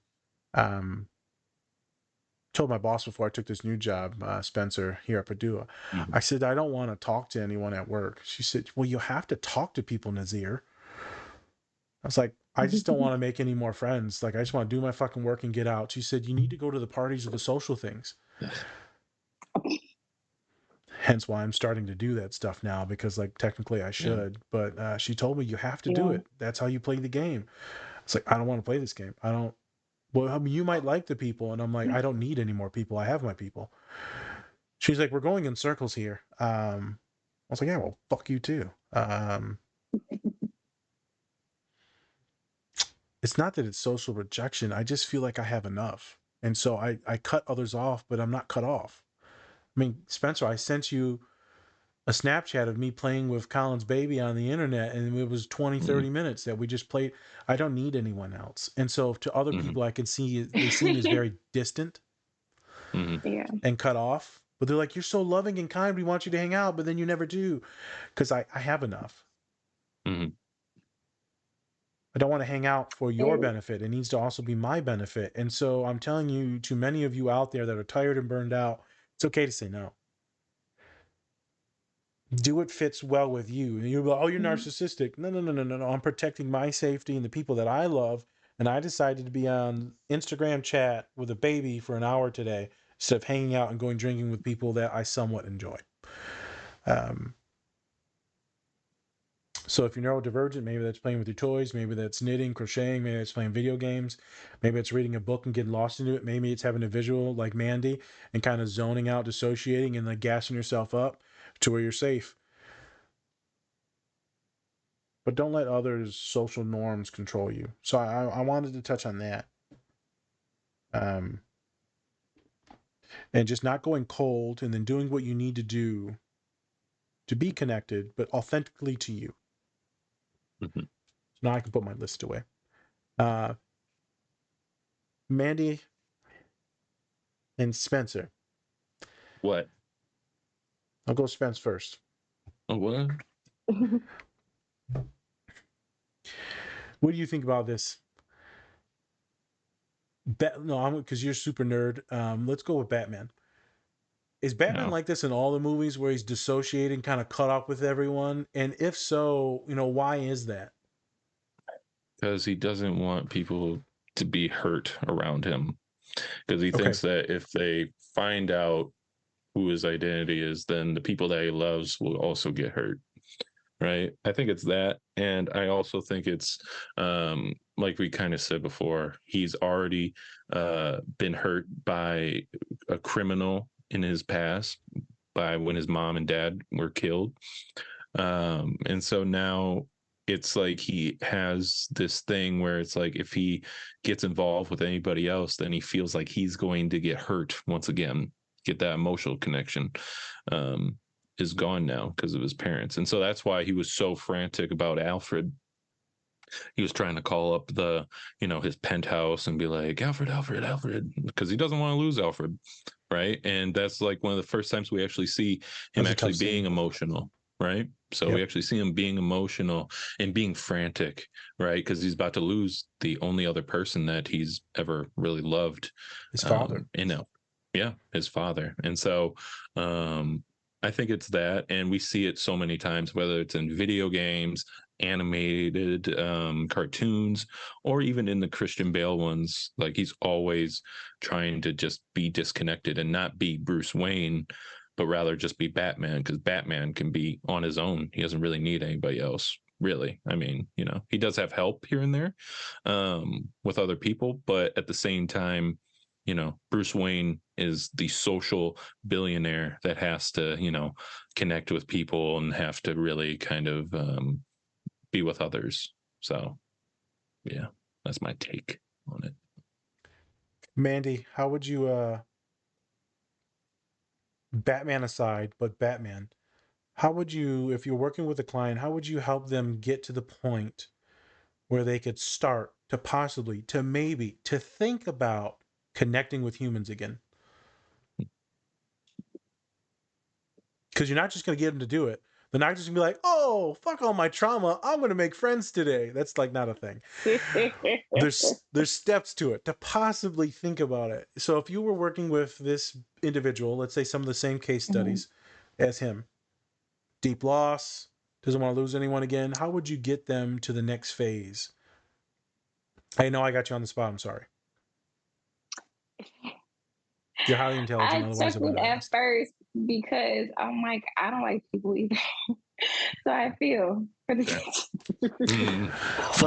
Told my boss before I took this new job, Spencer, here at Purdue, I said, I don't want to talk to anyone at work. She said, well, you have to talk to people, Nazir. I was like, I just don't want to make any more friends. Like, I just want to do my fucking work and get out. She said, you need to go to the parties or the social things. Hence why I'm starting to do that stuff now, because like technically I should, but she told me you have to do it. That's how you play the game. It's like, I don't want to play this game. I don't. Well, I mean, you might like the people, and I'm like, I don't need any more people. I have my people. She's like, we're going in circles here. I was like, yeah, well, fuck you too. It's not that it's social rejection. I just feel like I have enough, and so I cut others off, but I'm not cut off. I mean, Spencer, I sent you a Snapchat of me playing with Colin's baby on the internet, and it was 20, 30 minutes that we just played. I don't need anyone else. And so to other people, I can see they see me as very distant and cut off. But they're like, you're so loving and kind. We want you to hang out, but then you never do because I have enough. I don't want to hang out for your benefit. It needs to also be my benefit. And so I'm telling you, to many of you out there that are tired and burned out, it's okay to say no. Do what fits well with you. And you're like, oh, you're narcissistic. No. I'm protecting my safety and the people that I love. And I decided to be on Instagram chat with a baby for an hour today instead of hanging out and going drinking with people that I somewhat enjoy. So if you're neurodivergent, maybe that's playing with your toys, maybe that's knitting, crocheting, maybe that's playing video games, maybe it's reading a book and getting lost into it, maybe it's having a visual like Mandii and kind of zoning out, dissociating, and like gassing yourself up to where you're safe. but don't let others' social norms control you. So I wanted to touch on that. And just not going cold, and then doing what you need to do to be connected, but authentically to you. Mm-hmm. So now I can put my list away. Mandii and Spencer. What? I'll go Spence first. Oh, what? What do you think about this? No, because you're super nerd. Let's go with Batman. Is Batman No. like this in all the movies where he's dissociating, kind of cut off with everyone? And if so, why is that? Because he doesn't want people to be hurt around him. Because he thinks that if they find out who his identity is, then the people that he loves will also get hurt. Right. I think it's that. And I also think it's like we kind of said before, he's already been hurt by a criminal in his past, by when his mom and dad were killed. And so now it's like he has this thing where it's like if he gets involved with anybody else, then he feels like he's going to get hurt once again, get that emotional connection. Is gone now because of his parents. And so that's why he was so frantic about Alfred. He was trying to call up his penthouse and be like, Alfred, because he doesn't want to lose Alfred. Right. And that's like one of the first times we actually see him actually being emotional. Right. So we actually see him being emotional and being frantic. Right. Because he's about to lose the only other person that he's ever really loved. His father. His father. And so, I think it's that, and we see it so many times, whether it's in video games, animated cartoons, or even in the Christian Bale ones. Like he's always trying to just be disconnected and not be Bruce Wayne, but rather just be Batman, because Batman can be on his own. He doesn't really need anybody else, really. I mean, he does have help here and there with other people, but at the same time, Bruce Wayne is the social billionaire that has to, connect with people and have to really kind of be with others. So, yeah, that's my take on it. Mandii, how would you, Batman aside, but Batman, how would you, if you're working with a client, how would you help them get to the point where they could start to think about connecting with humans again? Because you're not just going to get them to do it. They're not just going to be like, oh, fuck all my trauma, I'm going to make friends today. That's like not a thing. There's steps to it to possibly think about it. So if you were working with this individual, let's say some of the same case studies as him, deep loss, doesn't want to lose anyone again, how would you get them to the next phase? I know I got you on the spot. I'm sorry. You're highly intelligent. I Otherwise, I chuckled wouldn't have at asked. first because I'm like, I don't like people either. So I feel for the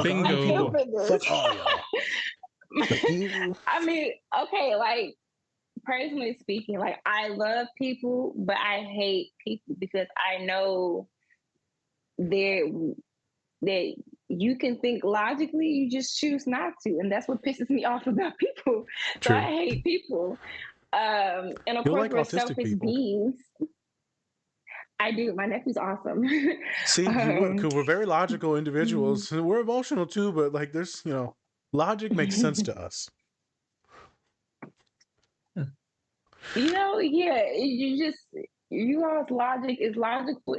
Bingo. Fuck all y'all. Fuck you. I mean, okay, like personally speaking, like I love people, but I hate people because I know that you can think logically, you just choose not to, and that's what pisses me off about people. So I hate people. And of course, we're selfish beings. I do. My nephew's awesome. See, because we're very logical individuals. We're emotional too, but like there's, logic makes sense to us. You all's logic is logical.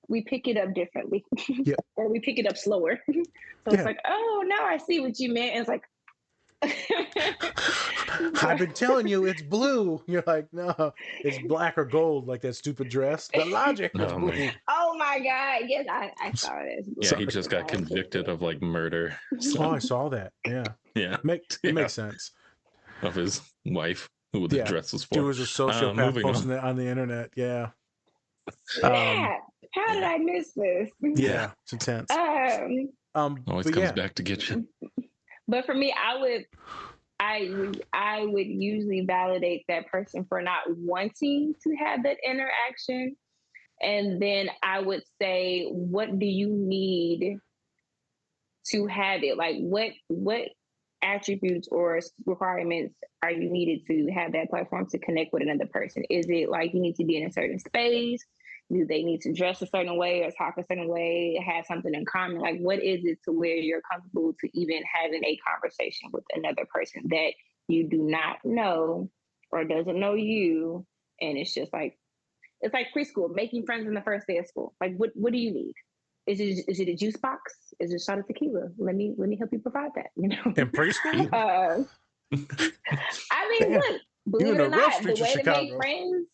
We pick it up differently. Yep. Or we pick it up slower. So it's like, oh, now I see what you meant. And it's like, I've been telling you it's blue. You're like, no, it's black or gold, like that stupid dress. The logic was blue. Man. Oh my God. Yes, I saw it. Yeah, he just got convicted of like murder. So. Oh, I saw that. Yeah. Yeah. It makes sense. Of his wife, who the dress was for. Dude was a sociopath posting that on the internet. Yeah. How did I miss this? Yeah, it's intense. Always comes back to get you. But for me, I would usually validate that person for not wanting to have that interaction, And then I would say, what do you need to have it? Like, what attributes or requirements are you needed to have that platform to connect with another person? Is it like you need to be in a certain space? Do they need to dress a certain way or talk a certain way, have something in common? Like, what is it to where you're comfortable to even having a conversation with another person that you do not know or doesn't know you? And it's just like, it's like preschool, making friends in the first day of school. Like, what do you need? Is it a juice box? Is it a shot of tequila? Let me help you provide that. You know, In preschool. I mean, Damn. look, believe You're in it the or real not, the streets of way to make Chicago. friends,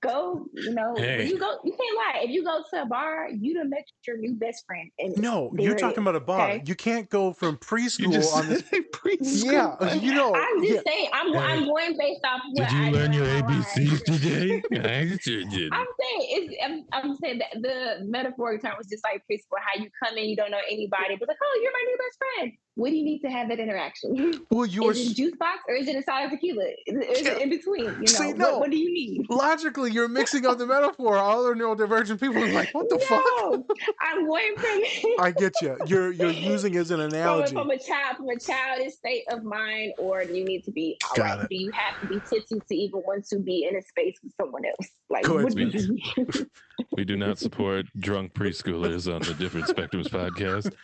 go, you know, Hey. when you go, you can't lie. If you go to a bar, you done met your new best friend. And No, there you're it talking is, about a bar. okay? You can't go from You preschool just on this. said preschool. Yeah, you know. I'm Yeah. just saying, I'm going based off what Did you I learn know your in my life. ABCs today? I sure did. I'm saying that the metaphoric term was just like preschool, how you come in, you don't know anybody, but like, oh, you're my new best friend. What do you need to have that interaction? Well, you were. Is it a juice box or is it a shot of tequila? Is Yeah. it in between? You know, See, no. what do you need? Logically, you're mixing up the metaphor. All other neurodivergent people are like, what the fuck? I'm going from I get you. You're using as an analogy. from a childish state of mind, or do you need to be all Got right? it. Do you have to be tipsy to even want to be in a space with someone else? Like, Go ahead, what do you need? We do not support drunk preschoolers on the Different Spectrums podcast.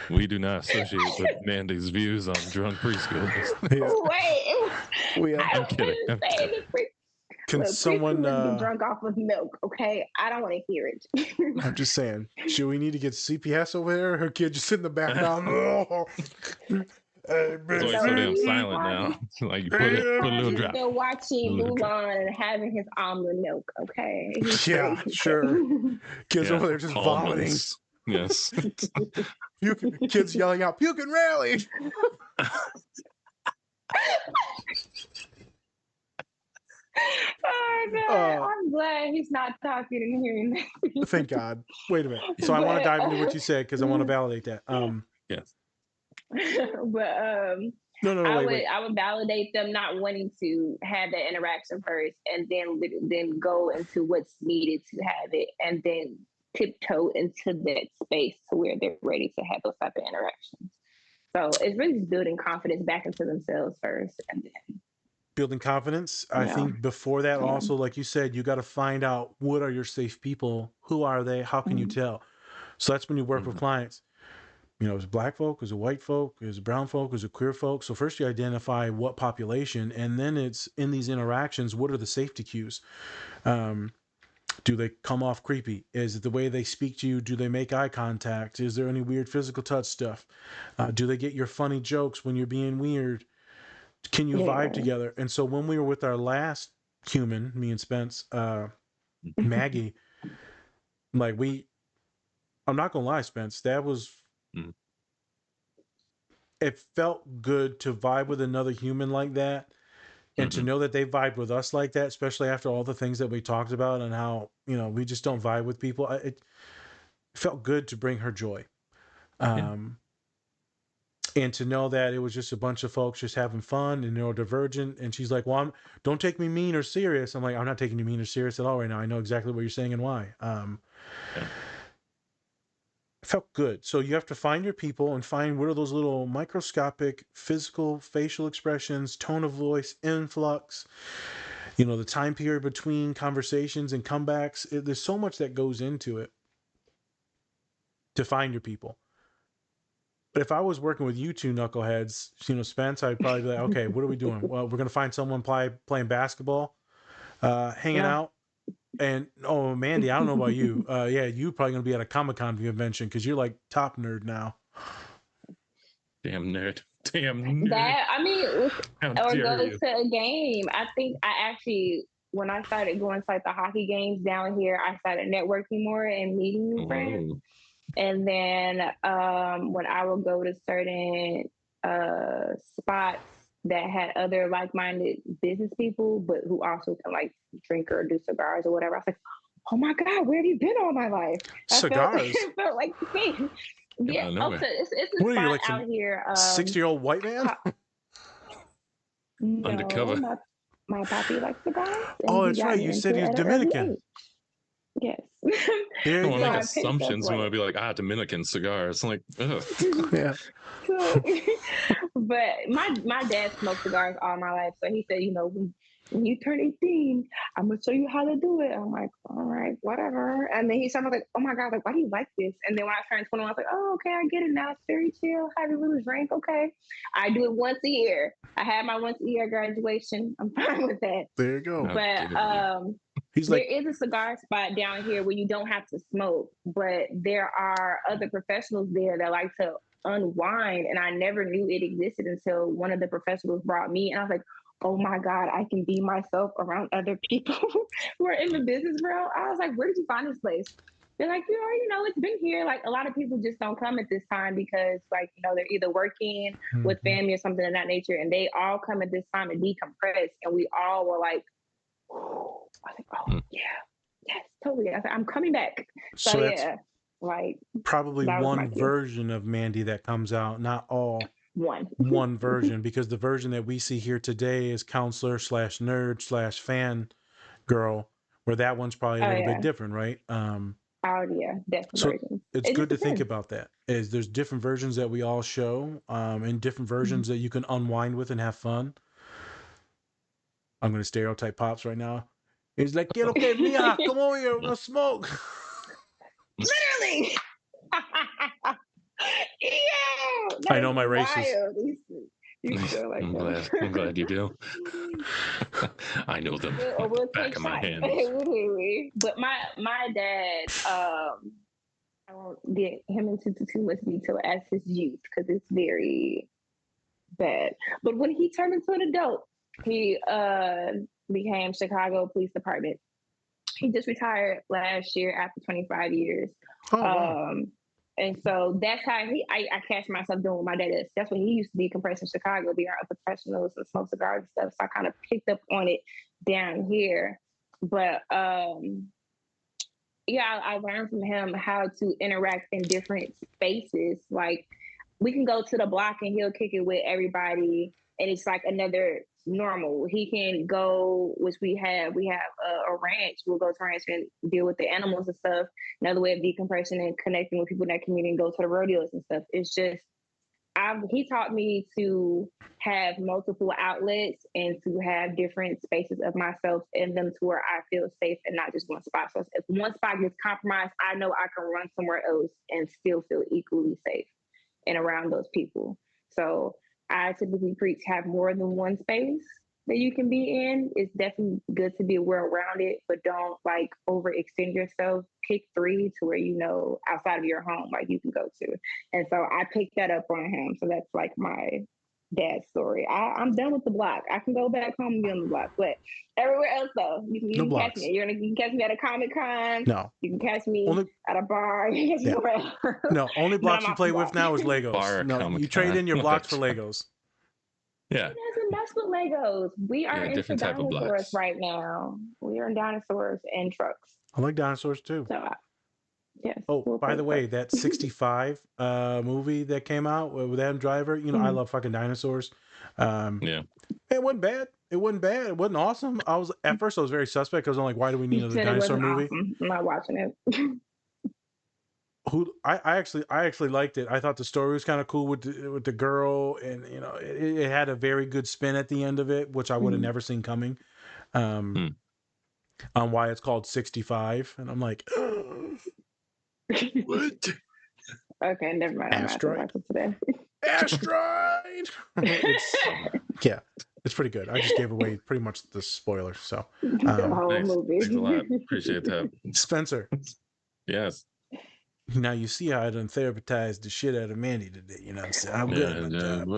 We do not associate with Mandi's views on drunk preschoolers. Yeah. Wait, I'm kidding. I'm kidding. Can someone get drunk off of milk? Okay, I don't want to hear it. I'm just saying, should we need to get CPS over there? Her kid just in the background. Hey, That's why he's so damn silent now. Like, put a little He's drop. still watching Little drop. Mulan and having his almond milk. Okay. He's Yeah, crazy. sure. Kids Yeah, over there just vomiting. almonds. Yes. Kids yelling out, "Puke and rally!" Oh God, I'm glad he's not talking and hearing that. Thank God. Wait a minute. So I want to dive into what you said because I want to validate that. Yes. But No, wait. I would validate them not wanting to have that interaction first, and then go into what's needed to have it, and then tiptoe into that space to where they're ready to have those type of interactions. So it's really just building confidence back into themselves first, and then Building confidence. I think before that, also, like you said, you got to find out what are your safe people, who are they, how can you tell. So that's when you work with clients. You know, is it black folk, is it white folk, is it brown folk, is it queer folk? So first you identify what population, and then it's in these interactions, what are the safety cues? Do they come off creepy? Is it the way they speak to you? Do they make eye contact? Is there any weird physical touch stuff? Do they get your funny jokes when you're being weird? Can you vibe together? And so when we were with our last human, me and Spence, Maggie, like I'm not gonna lie, Spence, that was it felt good to vibe with another human like that, and to know that they vibe with us like that, especially after all the things that we talked about and how, you know, we just don't vibe with people. It felt good to bring her joy. And to know that it was just a bunch of folks just having fun and neurodivergent. And she's like, well, don't take me mean or serious. I'm like, I'm not taking you mean or serious at all right now. I know exactly what you're saying and why. It felt good. So you have to find your people and find what are those little microscopic physical facial expressions, tone of voice, influx, you know, the time period between conversations and comebacks. There's so much that goes into it to find your people. But if I was working with you two knuckleheads, you know, Spence, I'd probably be like, okay, what are we doing? Well, we're going to find someone playing basketball, hanging out. And, oh, Mandii, I don't know about you. Yeah, you're probably going to be at a Comic-Con convention because you're like top nerd now. Damn nerd. Damn nerd. That, I mean, or go you. to a game. I think I actually, when I started going to like the hockey games down here, I started networking more and meeting new friends. And then when I would go to certain spots that had other like-minded business people, but who also can like drink or do cigars or whatever, I was like, oh my God, where have you been all my life? Cigars? I felt like me. Yeah, it's a what spot are you, like out here. 60-year-old white man? Undercover. My papi likes cigars. Oh, that's right. You said he's Dominican. Yes. There I you want So to go. make I picked up assumptions. We want one. to be like, Dominican cigars. Like, ugh. Yeah. So, but my dad smoked cigars all my life. So he said, when you turn 18, I'm gonna show you how to do it. I'm like, all right, whatever. And then he started like, oh my God, like, why do you like this? And then when I turned 21, I was like, oh, okay, I get it now. It's very chill. Have a little drink. Okay. I do it once a year. I had my once a year graduation. I'm fine with that. There you go. But He's there like, is a cigar spot down here where you don't have to smoke, but there are other professionals there that like to unwind. And I never knew it existed until one of the professionals brought me. And I was like, oh my God, I can be myself around other people who are in the business world. I was like, where did you find this place? They're like, it's been here. Like a lot of people just don't come at this time because they're either working with family or something of that nature. And they all come at this time to decompress. And we all were like, I was like, oh yeah, yes, totally. I was like, I'm coming back. So that's yeah, like probably that was my one cue. version of Mandii that comes out, not all. One version, because the version that we see here today is counselor / nerd / fan girl, where that one's probably a little bit different, right? Oh yeah, different So versions. it's good to think about that. Is there's different versions that we all show, and different versions that you can unwind with and have fun. I'm going to stereotype Pops right now. He's like, "Get okay, Mia, come over here, we're gonna smoke." Literally. Yeah, I know my races. I'm glad you do. I know them. We'll back take of my shots. hands. But my dad, I won't get him into too much detail as his youth because it's very bad. But when he turned into an adult, he became Chicago Police Department. He just retired last year after 25 years. Oh, wow. And so that's how I catch myself doing what my dad is. That's what he used to decompress in Chicago, be around professionals and smoke cigars and stuff. So I kind of picked up on it down here. But yeah, I learned from him how to interact in different spaces. Like we can go to the block and he'll kick it with everybody, and it's like another normal. He can go, which we have a ranch. We'll go to a ranch and deal with the animals and stuff. Another way of decompression and connecting with people in that community and go to the rodeos and stuff. It's just, he taught me to have multiple outlets and to have different spaces of myself in them to where I feel safe and not just one spot. So if one spot gets compromised, I know I can run somewhere else and still feel equally safe and around those people. So I typically preach have more than one space that you can be in. It's definitely good to be aware around it, but don't like overextend yourself. Pick 3 to where outside of your home, like you can go to. And so I picked that up on him. So that's like my dad's story. I'm done with the block. I can go back home and be on the block, but everywhere else though, you can catch me. You can catch me at a Comic-Con. No, you can catch me at a bar. No, only blocks you play with now is Legos. Bar No, Comic-Con. you trade in your blocks for Legos. Yeah. It doesn't mess with Legos. We are into different type of dinosaurs blocks. right now. We are in dinosaurs and trucks. I like dinosaurs too. So, yes. Oh, by the way, that 65 movie that came out with Adam Driver, I love fucking dinosaurs. Yeah. It wasn't bad. It wasn't bad. It wasn't awesome. At first I was very suspect. I was like, why do we need another dinosaur movie? Awesome. I'm not watching it. I actually liked it. I thought the story was kind of cool with the girl, and it had a very good spin at the end of it, which I would have never seen coming. On why it's called 65, and I'm like, what? Okay, never mind. Asteroid. Today. Asteroid. It's pretty good. I just gave away pretty much the spoiler. So the whole movie. Thanks a lot. Appreciate that, Spencer. Yes. Now you see how I done therapized the shit out of Mandii today. You know what I'm saying? I'm good at my job.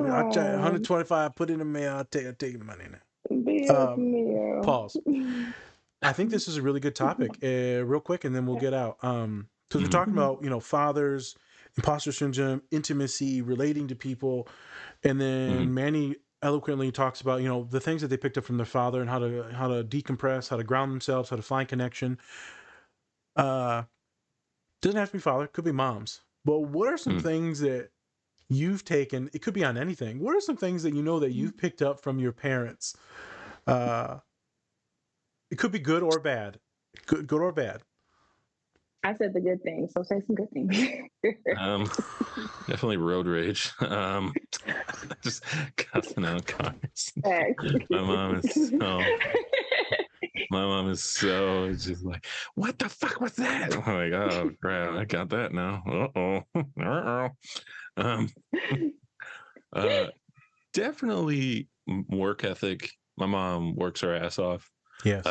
I try 125. Put in the mail. I'll take the money now. Pause. I think this is a really good topic. Real quick, and then we'll get out. Because we're talking about fathers, imposter syndrome, intimacy, relating to people, and then Mandii eloquently talks about the things that they picked up from their father and how to decompress, how to ground themselves, how to find connection. Doesn't have to be father, could be moms. But what are some things that you've taken? It could be on anything. What are some things that that you've picked up from your parents? It could be good or bad. Good or bad. I said the good things, so say some good things. Definitely road rage. Just cussing out cars. My mom is so it's just like, what the fuck was that? I'm like, oh crap, I got that now. Um, definitely work ethic. My mom works her ass off. Yes.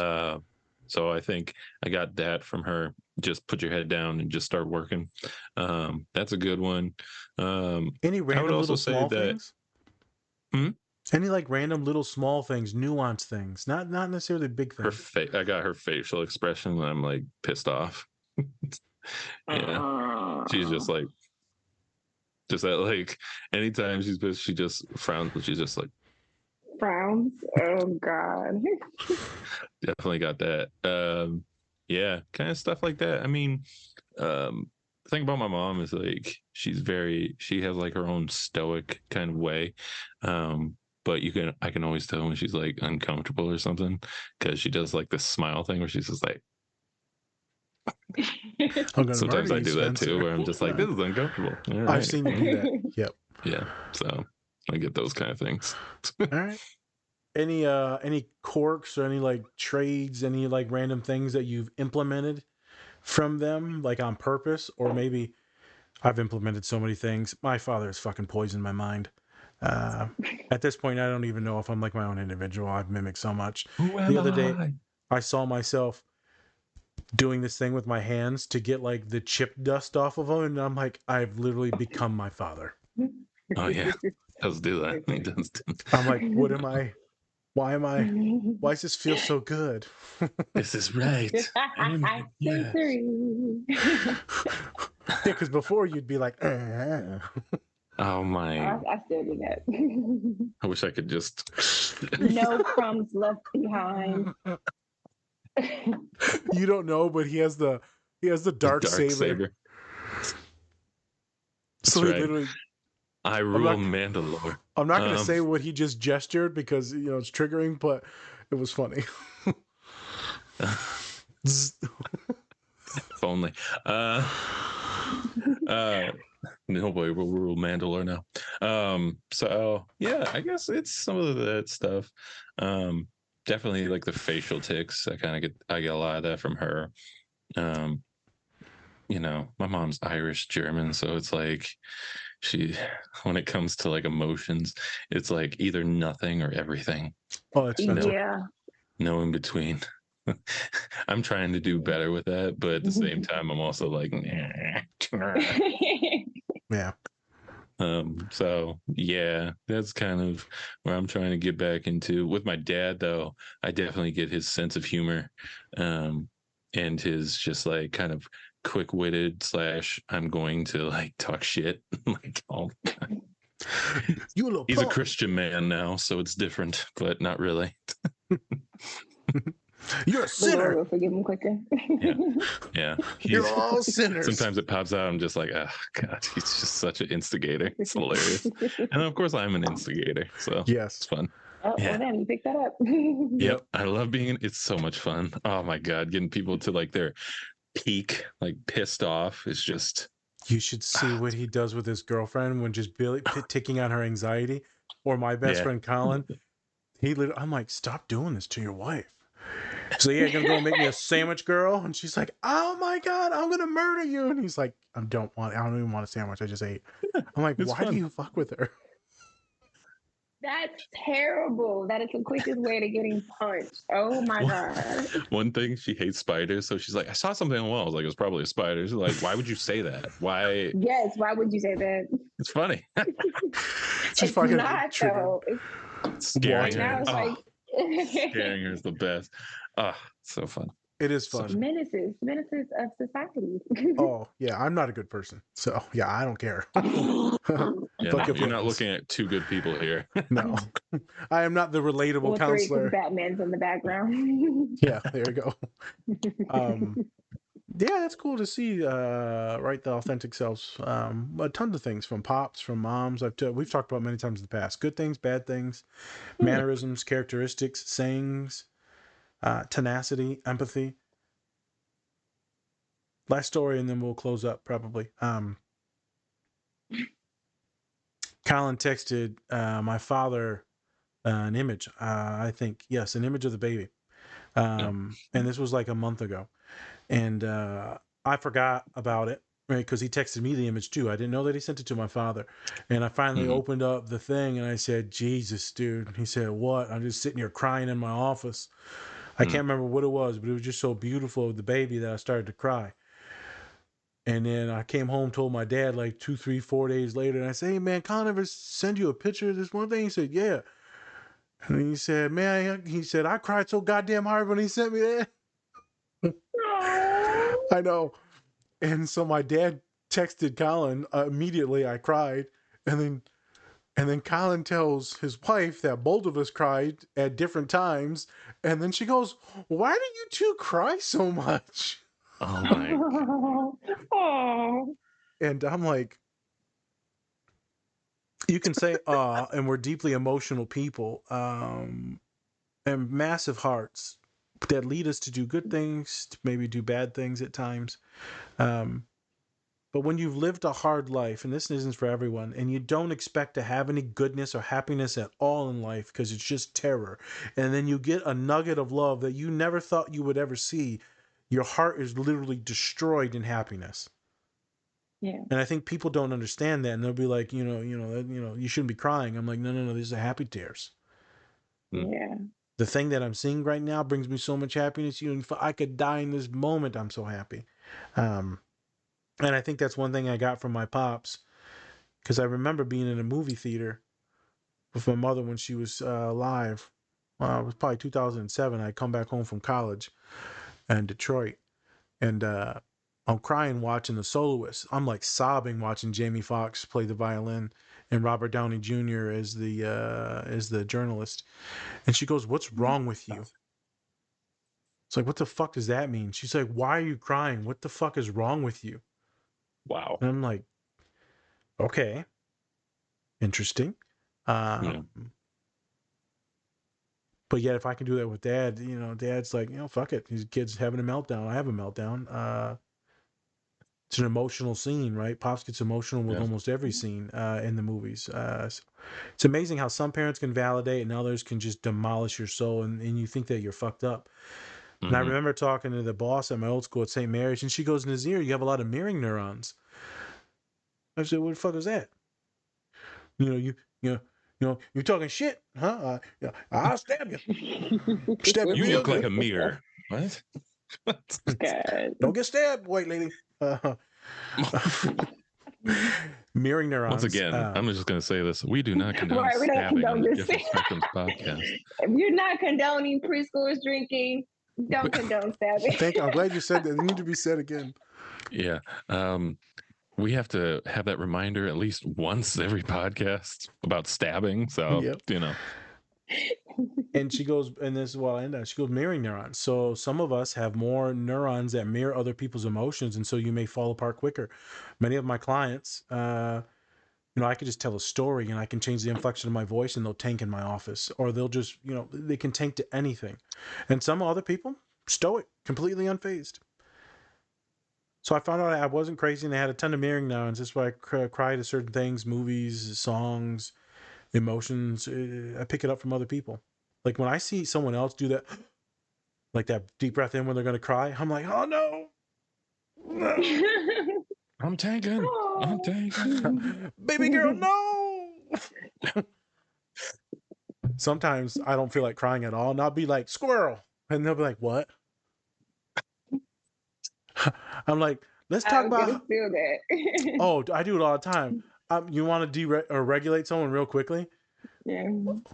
So I think I got that from her. Just put your head down and just start working. That's a good one. Any random little small that, things? Any like random little small things, nuanced things, not necessarily big things. I got her facial expression when I'm like pissed off. Yeah, she's just like, just that like anytime she's pissed, she just frowns. She's just like frowns. Oh God. Definitely got that. Yeah, kind of stuff like that. I mean, the thing about my mom is like she has like her own stoic kind of way. But I can always tell when she's like uncomfortable or something because she does like this smile thing where she's just like. Sometimes I do that too, where I'm just like, this is uncomfortable. All I've seen you do that. Yep. Yeah. So I get those kind of things. All right. Any quirks or any like trades, any like random things that you've implemented from them, like on purpose, or maybe I've implemented so many things. My father has fucking poisoned my mind. At this point, I don't even know if I'm like my own individual. I've mimicked so much. The other day, I saw myself doing this thing with my hands to get like the chip dust off of them, and I'm like, I've literally become my father. Oh yeah, does do that. He does. I'm like, what am I? Why does this feel so good? This is right. Yeah, because before you'd be like, oh my. I still do that. I wish I could just. No crumbs left behind. You don't know, but he has the dark saber. That's so right. He literally. I rule Mandalore. I'm not going to say what he just gestured because it's triggering, but it was funny. If only. No boy, we'll rule Mandalore now. So yeah, I guess it's some of that stuff. Definitely like the facial tics. I get a lot of that from her. My mom's Irish German, so it's like when it comes to like emotions, it's like either nothing or everything. Oh, that's no in between. I'm trying to do better with that, but at the same time, I'm also like, yeah. So yeah, that's kind of where I'm trying to get back into. With my dad, though, I definitely get his sense of humor, and his just like kind of quick-witted / I'm going to like talk shit like all the time. He's a Christian man now, so it's different, but not really. You're a sinner. Lord, forgive him quicker. Yeah. You're all sinners. Sometimes it pops out. I'm just like, oh God, he's just such an instigator. It's hilarious. And of course, I'm an instigator, so yes, it's fun. Oh, well, then you picked that up. Yep, I love it's so much fun. Oh my God, getting people to like their peak, like pissed off is just. You should see what he does with his girlfriend when just ticking on her anxiety. Or my best friend Colin, I'm like, stop doing this to your wife. So yeah, you're gonna go make me a sandwich, girl? And she's like, oh my God, I'm gonna murder you. And he's like, I don't even want a sandwich. I just ate. I'm like, why do you fuck with her? That's terrible. That is the quickest way to getting punched. Oh my God. One thing, she hates spiders, so she's like, I saw something on the wall. I was like, it was probably a spider. She's like, why would you say that? Why? Yes, why would you say that? It's funny. She's it's not though. It's scaring her. Like... Scaring her is the best. So fun. It is fun. Menaces of society. Oh yeah, I'm not a good person, so yeah, I don't care. You're not looking at two good people here. No, I am not the relatable counselor. Batman's in the background. Yeah, there you go. Yeah, that's cool to see. The authentic selves. A ton of things from pops, from moms. We've talked about many times in the past. Good things, bad things, mannerisms, characteristics, sayings. tenacity, empathy. Last story, and then we'll close up probably. Colin texted my father an image. I think, yes, an image of the baby. And this was like a month ago. And I forgot about it, right? Because he texted me the image too. I didn't know that he sent it to my father. And I finally opened up the thing and I said, Jesus, dude. He said, what? I'm just sitting here crying in my office. I can't remember what it was, but it was just so beautiful of the baby that I started to cry. And then I came home, told my dad like 2, 3, 4 days later, and I said, hey man, Colin ever send you a picture of this one thing? He said, yeah. And he said, man, he said, I cried so goddamn hard when he sent me that. I know. And so my dad texted Colin immediately. I cried. And then Colin tells his wife that both of us cried at different times. And then she goes, why do you two cry so much? Oh my God. Oh. And I'm like, you can say, and we're deeply emotional people, and massive hearts that lead us to do good things, to maybe do bad things at times. But when you've lived a hard life, and this isn't for everyone, and you don't expect to have any goodness or happiness at all in life because it's just terror, and then you get a nugget of love that you never thought you would ever see, your heart is literally destroyed in happiness. Yeah. And I think people don't understand that, and they'll be like, you shouldn't be crying. I'm like, no, these are happy tears. Yeah. The thing that I'm seeing right now brings me so much happiness. If I could die in this moment, I'm so happy. And I think that's one thing I got from my pops, because I remember being in a movie theater with my mother when she was alive. It was probably 2007. I'd come back home from college in Detroit, and I'm crying watching The Soloist. I'm like sobbing watching Jamie Foxx play the violin and Robert Downey Jr. as the journalist. And she goes, "What's wrong with you?" It's like, what the fuck does that mean? She's like, "Why are you crying? What the fuck is wrong with you?" Wow. And I'm like, okay, interesting. But yet, if I can do that with dad, dad's like, fuck it. His kid's having a meltdown. I have a meltdown. It's an emotional scene, right? Pops gets emotional with almost every scene in the movies. So it's amazing how some parents can validate and others can just demolish your soul, and you think that you're fucked up. And I remember talking to the boss at my old school at St. Mary's, and she goes, Nazir, you have a lot of mirroring neurons. I said, what the fuck is that? You're talking shit, huh? I'll stab you. Stab you You real look like good. a mirror. What? God. Don't get stabbed, white lady. Mirroring neurons. Once again, I'm just going to say this. We do not condone Right, we don't stabbing on condone the this. Different Spectrums podcast. If you're not condoning preschoolers drinking, don't condone stabbing. I'm glad you said that. It needs to be said again. Yeah. We have to have that reminder at least once every podcast about stabbing. So, And she goes, and this is what I end up. She goes, mirroring neurons. So some of us have more neurons that mirror other people's emotions, and so you may fall apart quicker. Many of my clients, I could just tell a story and I can change the inflection of my voice and they'll tank in my office, or they'll just, they can tank to anything. And some other people, stoic, completely unfazed. So I found out I wasn't crazy and I had a ton of mirroring neurons. That's why I cry to certain things, movies, songs, emotions. I pick it up from other people. Like when I see someone else do that, like that deep breath in when they're going to cry, I'm like, oh no. I'm tanking. Baby girl, no. Sometimes I don't feel like crying at all, and I'll be like, squirrel. And they'll be like, what? I'm like, let's talk about. Feel that. Oh, I do it all the time. You want to regulate someone real quickly? Yeah.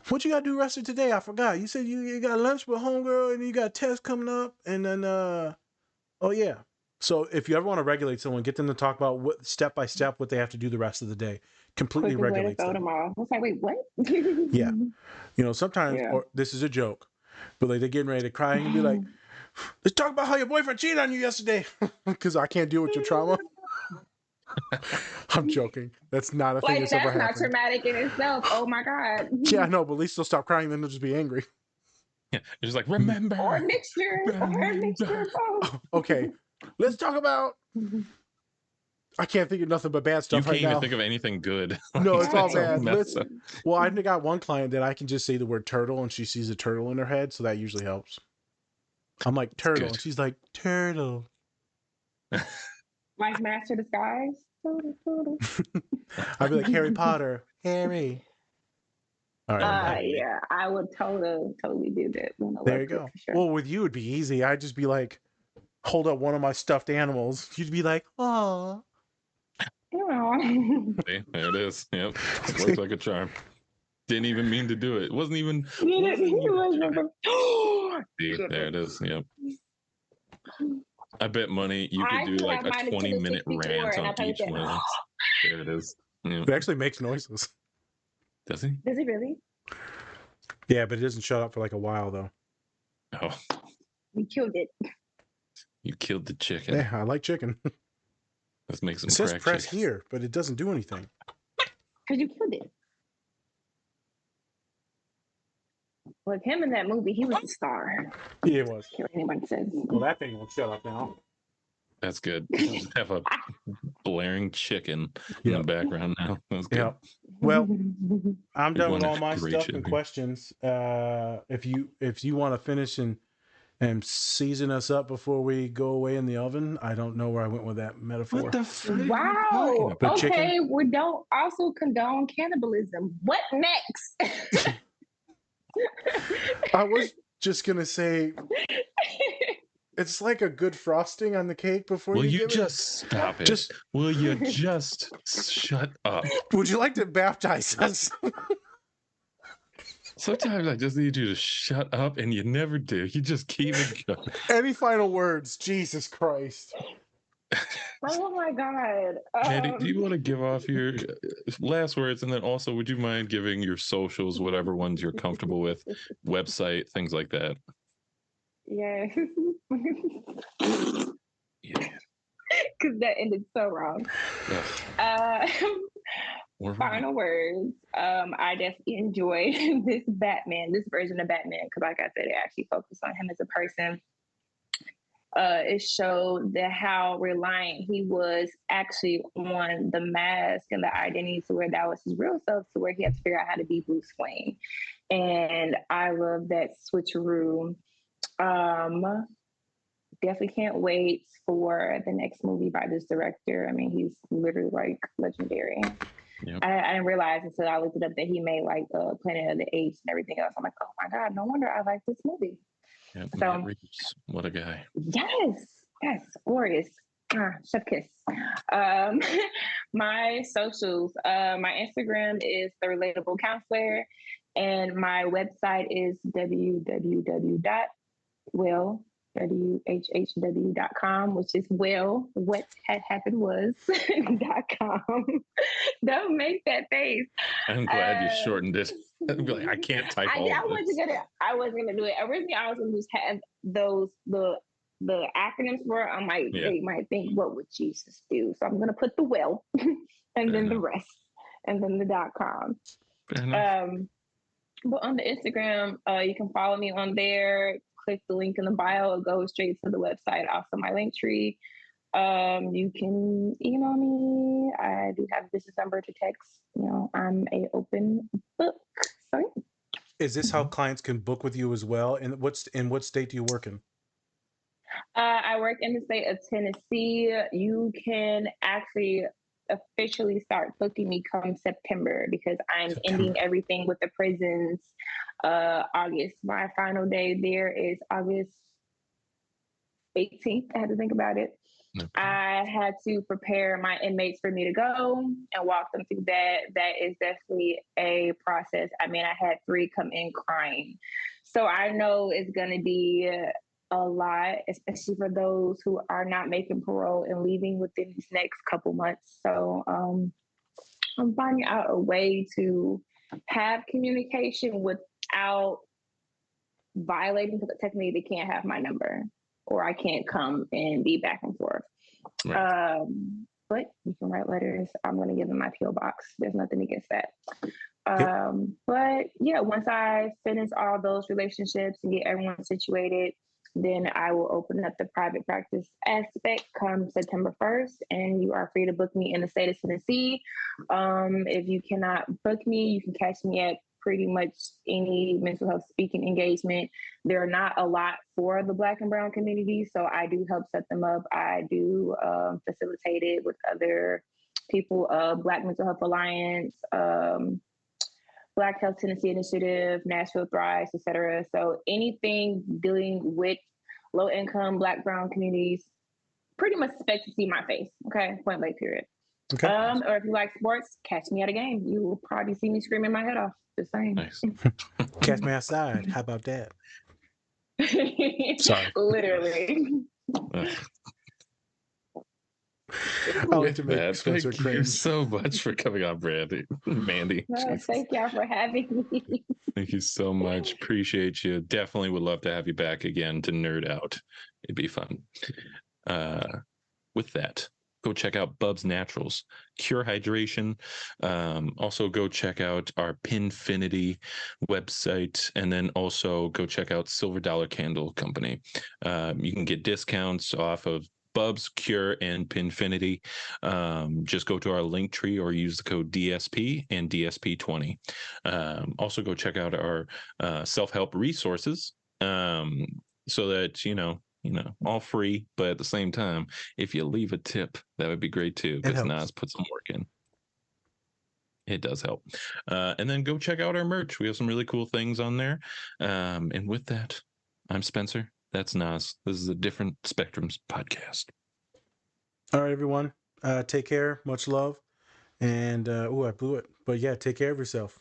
What you got to do the rest of today? I forgot. You said you got lunch with homegirl and you got tests coming up. And then, oh, yeah. So if you ever want to regulate someone, get them to talk about what step by step what they have to do the rest of the day. Completely regulate them. Tomorrow. I was like, wait, what? Yeah. Sometimes, or this is a joke, but like they're getting ready to cry and be like, let's talk about how your boyfriend cheated on you yesterday. Because I can't deal with your trauma. I'm joking. That's not a thing that's ever happened. That's not traumatic in itself. Oh my God. Yeah, I know, but at least they'll stop crying, then they'll just be angry. Yeah, it's just like remember. Or a mixture. Or a mixture of both. Okay, let's talk about. I can't think of nothing but bad You stuff can't right even now. think of anything good. No, it's all so bad. messed up. Well, I got one client that I can just say the word turtle and she sees a turtle in her head, so that usually helps. I'm like, turtle, good. and she's like, turtle. Like Master Disguise. I'd be like, Harry Potter, Harry. All right. Yeah, I would totally do that. There you go. For sure. Well, with you, it'd be easy. I'd just be like, hold up one of my stuffed animals. You'd be like, oh. See, there it is. Yep. Works like a charm. Didn't even mean to do it. It wasn't even. See, there it is. Yep. I bet money you could do like a 20-minute rant on each one of those. There it is. Yep. It actually makes noises. Does he? Does it really? Yeah, but it doesn't shut up for like a while, though. Oh, We killed it. you killed the chicken. Yeah, I like chicken. Let's make some It says crack press chicken. here, but it doesn't do anything. Because you killed it. With him in that movie, he was the star. Yeah, it was. Care what anyone says. Well, that thing won't shut up now. That's good. Just have a blaring chicken in the background now. That's good. Yeah. Well, I'm done with want all my great stuff chicken. and questions. If you want to finish and season us up before we go away in the oven, I don't know where I went with that metaphor. What the frick? Wow. But Okay, chicken? we don't also condone cannibalism. What next? I was just gonna say it's like a good frosting on the cake before Will you you give just stop it? Just- Will you just shut up? it. Would you like to baptize us? Sometimes I just need you to shut up, and you never do. You just keep it going. Any final words? Jesus Christ. Oh my God. Mandii, do you want to give off your last words? And then also, would you mind giving your socials, whatever ones you're comfortable with, website, things like that? Yeah. Yeah. Because that ended so wrong. We're Final words. I definitely enjoyed this version of Batman, because like I said, it actually focused on him as a person. It showed how reliant he was actually on the mask and the identity, to where that was his real self, to where he had to figure out how to be Bruce Wayne. And I love that switcheroo. Definitely can't wait for the next movie by this director. I mean, he's literally like legendary. Yep. I didn't realize until I looked it up that he made like Planet of the Apes and everything else. I'm like, oh my God, no wonder I like this movie. Yeah, So, Matt Reeves, what a guy. Yes, glorious. Chef kiss. My socials, my Instagram is The Relatable Counselor, and my website is www.WHHW.com, which is what had happened was.com. Don't make that face. I'm glad you shortened it. I'd be like, I can't type all I of this. I wasn't gonna do it. Originally, I was gonna just have those the acronyms for it. I'm like, they might think, what would Jesus do? So I'm gonna put the and then the rest, and then the .com. But on the Instagram, you can follow me on there. Click the link in the bio. It goes straight to the website. Also, my link tree. You can email me. I do have a business number to text. I'm a open book. Sorry. Is this how clients can book with you as well? And what state do you work in? I work in the state of Tennessee. You can actually officially start booking me come September, because I'm ending everything with the prisons August. My final day there is August 18th. I had to think about it. Okay. I had to prepare my inmates for me to go and walk them through that. That is definitely a process. I mean, I had 3 come in crying. So I know it's going to be a lot, especially for those who are not making parole and leaving within these next couple months. So I'm finding out a way to have communication without violating, because technically they can't have my number, or I can't come and be back and forth. Right. But you can write letters. I'm going to give them my P.O. box. There's nothing against that. But yeah, once I finish all those relationships and get everyone situated, then I will open up the private practice aspect come September 1st, and you are free to book me in the state of Tennessee. If you cannot book me, you can catch me at pretty much any mental health speaking engagement. There are not a lot for the Black and Brown community, so I do help set them up. I do facilitate it with other people, Black Mental Health Alliance, Black Health Tennessee Initiative, Nashville Thrives, etc. So anything dealing with low-income Black, Brown communities, pretty much expect to see my face. Okay, point blank, period. Okay. Or if you like sports, catch me at a game. You will probably see me screaming my head off. Just saying. Nice. Catch me outside. How about that? Sorry. Literally. I like to With make that, Spencer thank you cringe. so much for coming on, Mandii. Jesus. Thank y'all for having me. Thank you so much. Appreciate you. Definitely would love to have you back again to nerd out. It'd be fun. With that, go check out Bubs Naturals, Cure Hydration. Also go check out our Pinfinity website, and then also go check out Silver Dollar Candle Company. You can get discounts off of Bubs, Cure, and Pinfinity. Just go to our link tree or use the code DSP and DSP20. Also go check out our self-help resources, so that all free, but at the same time, if you leave a tip, that would be great too, because Nas put some work in. It does help. And then go check out our merch. We have some really cool things on there. And with that, I'm Spencer. That's Nas. This is a Different Spectrums podcast. All right, everyone. Take care. Much love. And I blew it. But yeah, take care of yourself.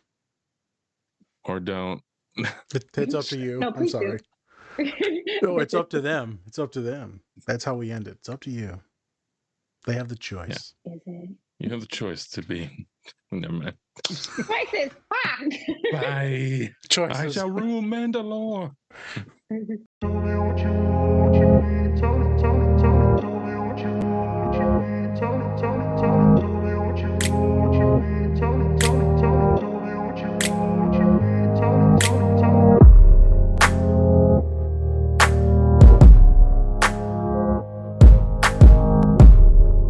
Or don't. It's up to you. No, I'm sorry. do. No, it's up to them. It's up to them. That's how we end it. It's up to you. They have the choice. Is it? You have the choice to be. Never mind. Racist. Fuck. Bye. Choices. I shall rule Mandalore.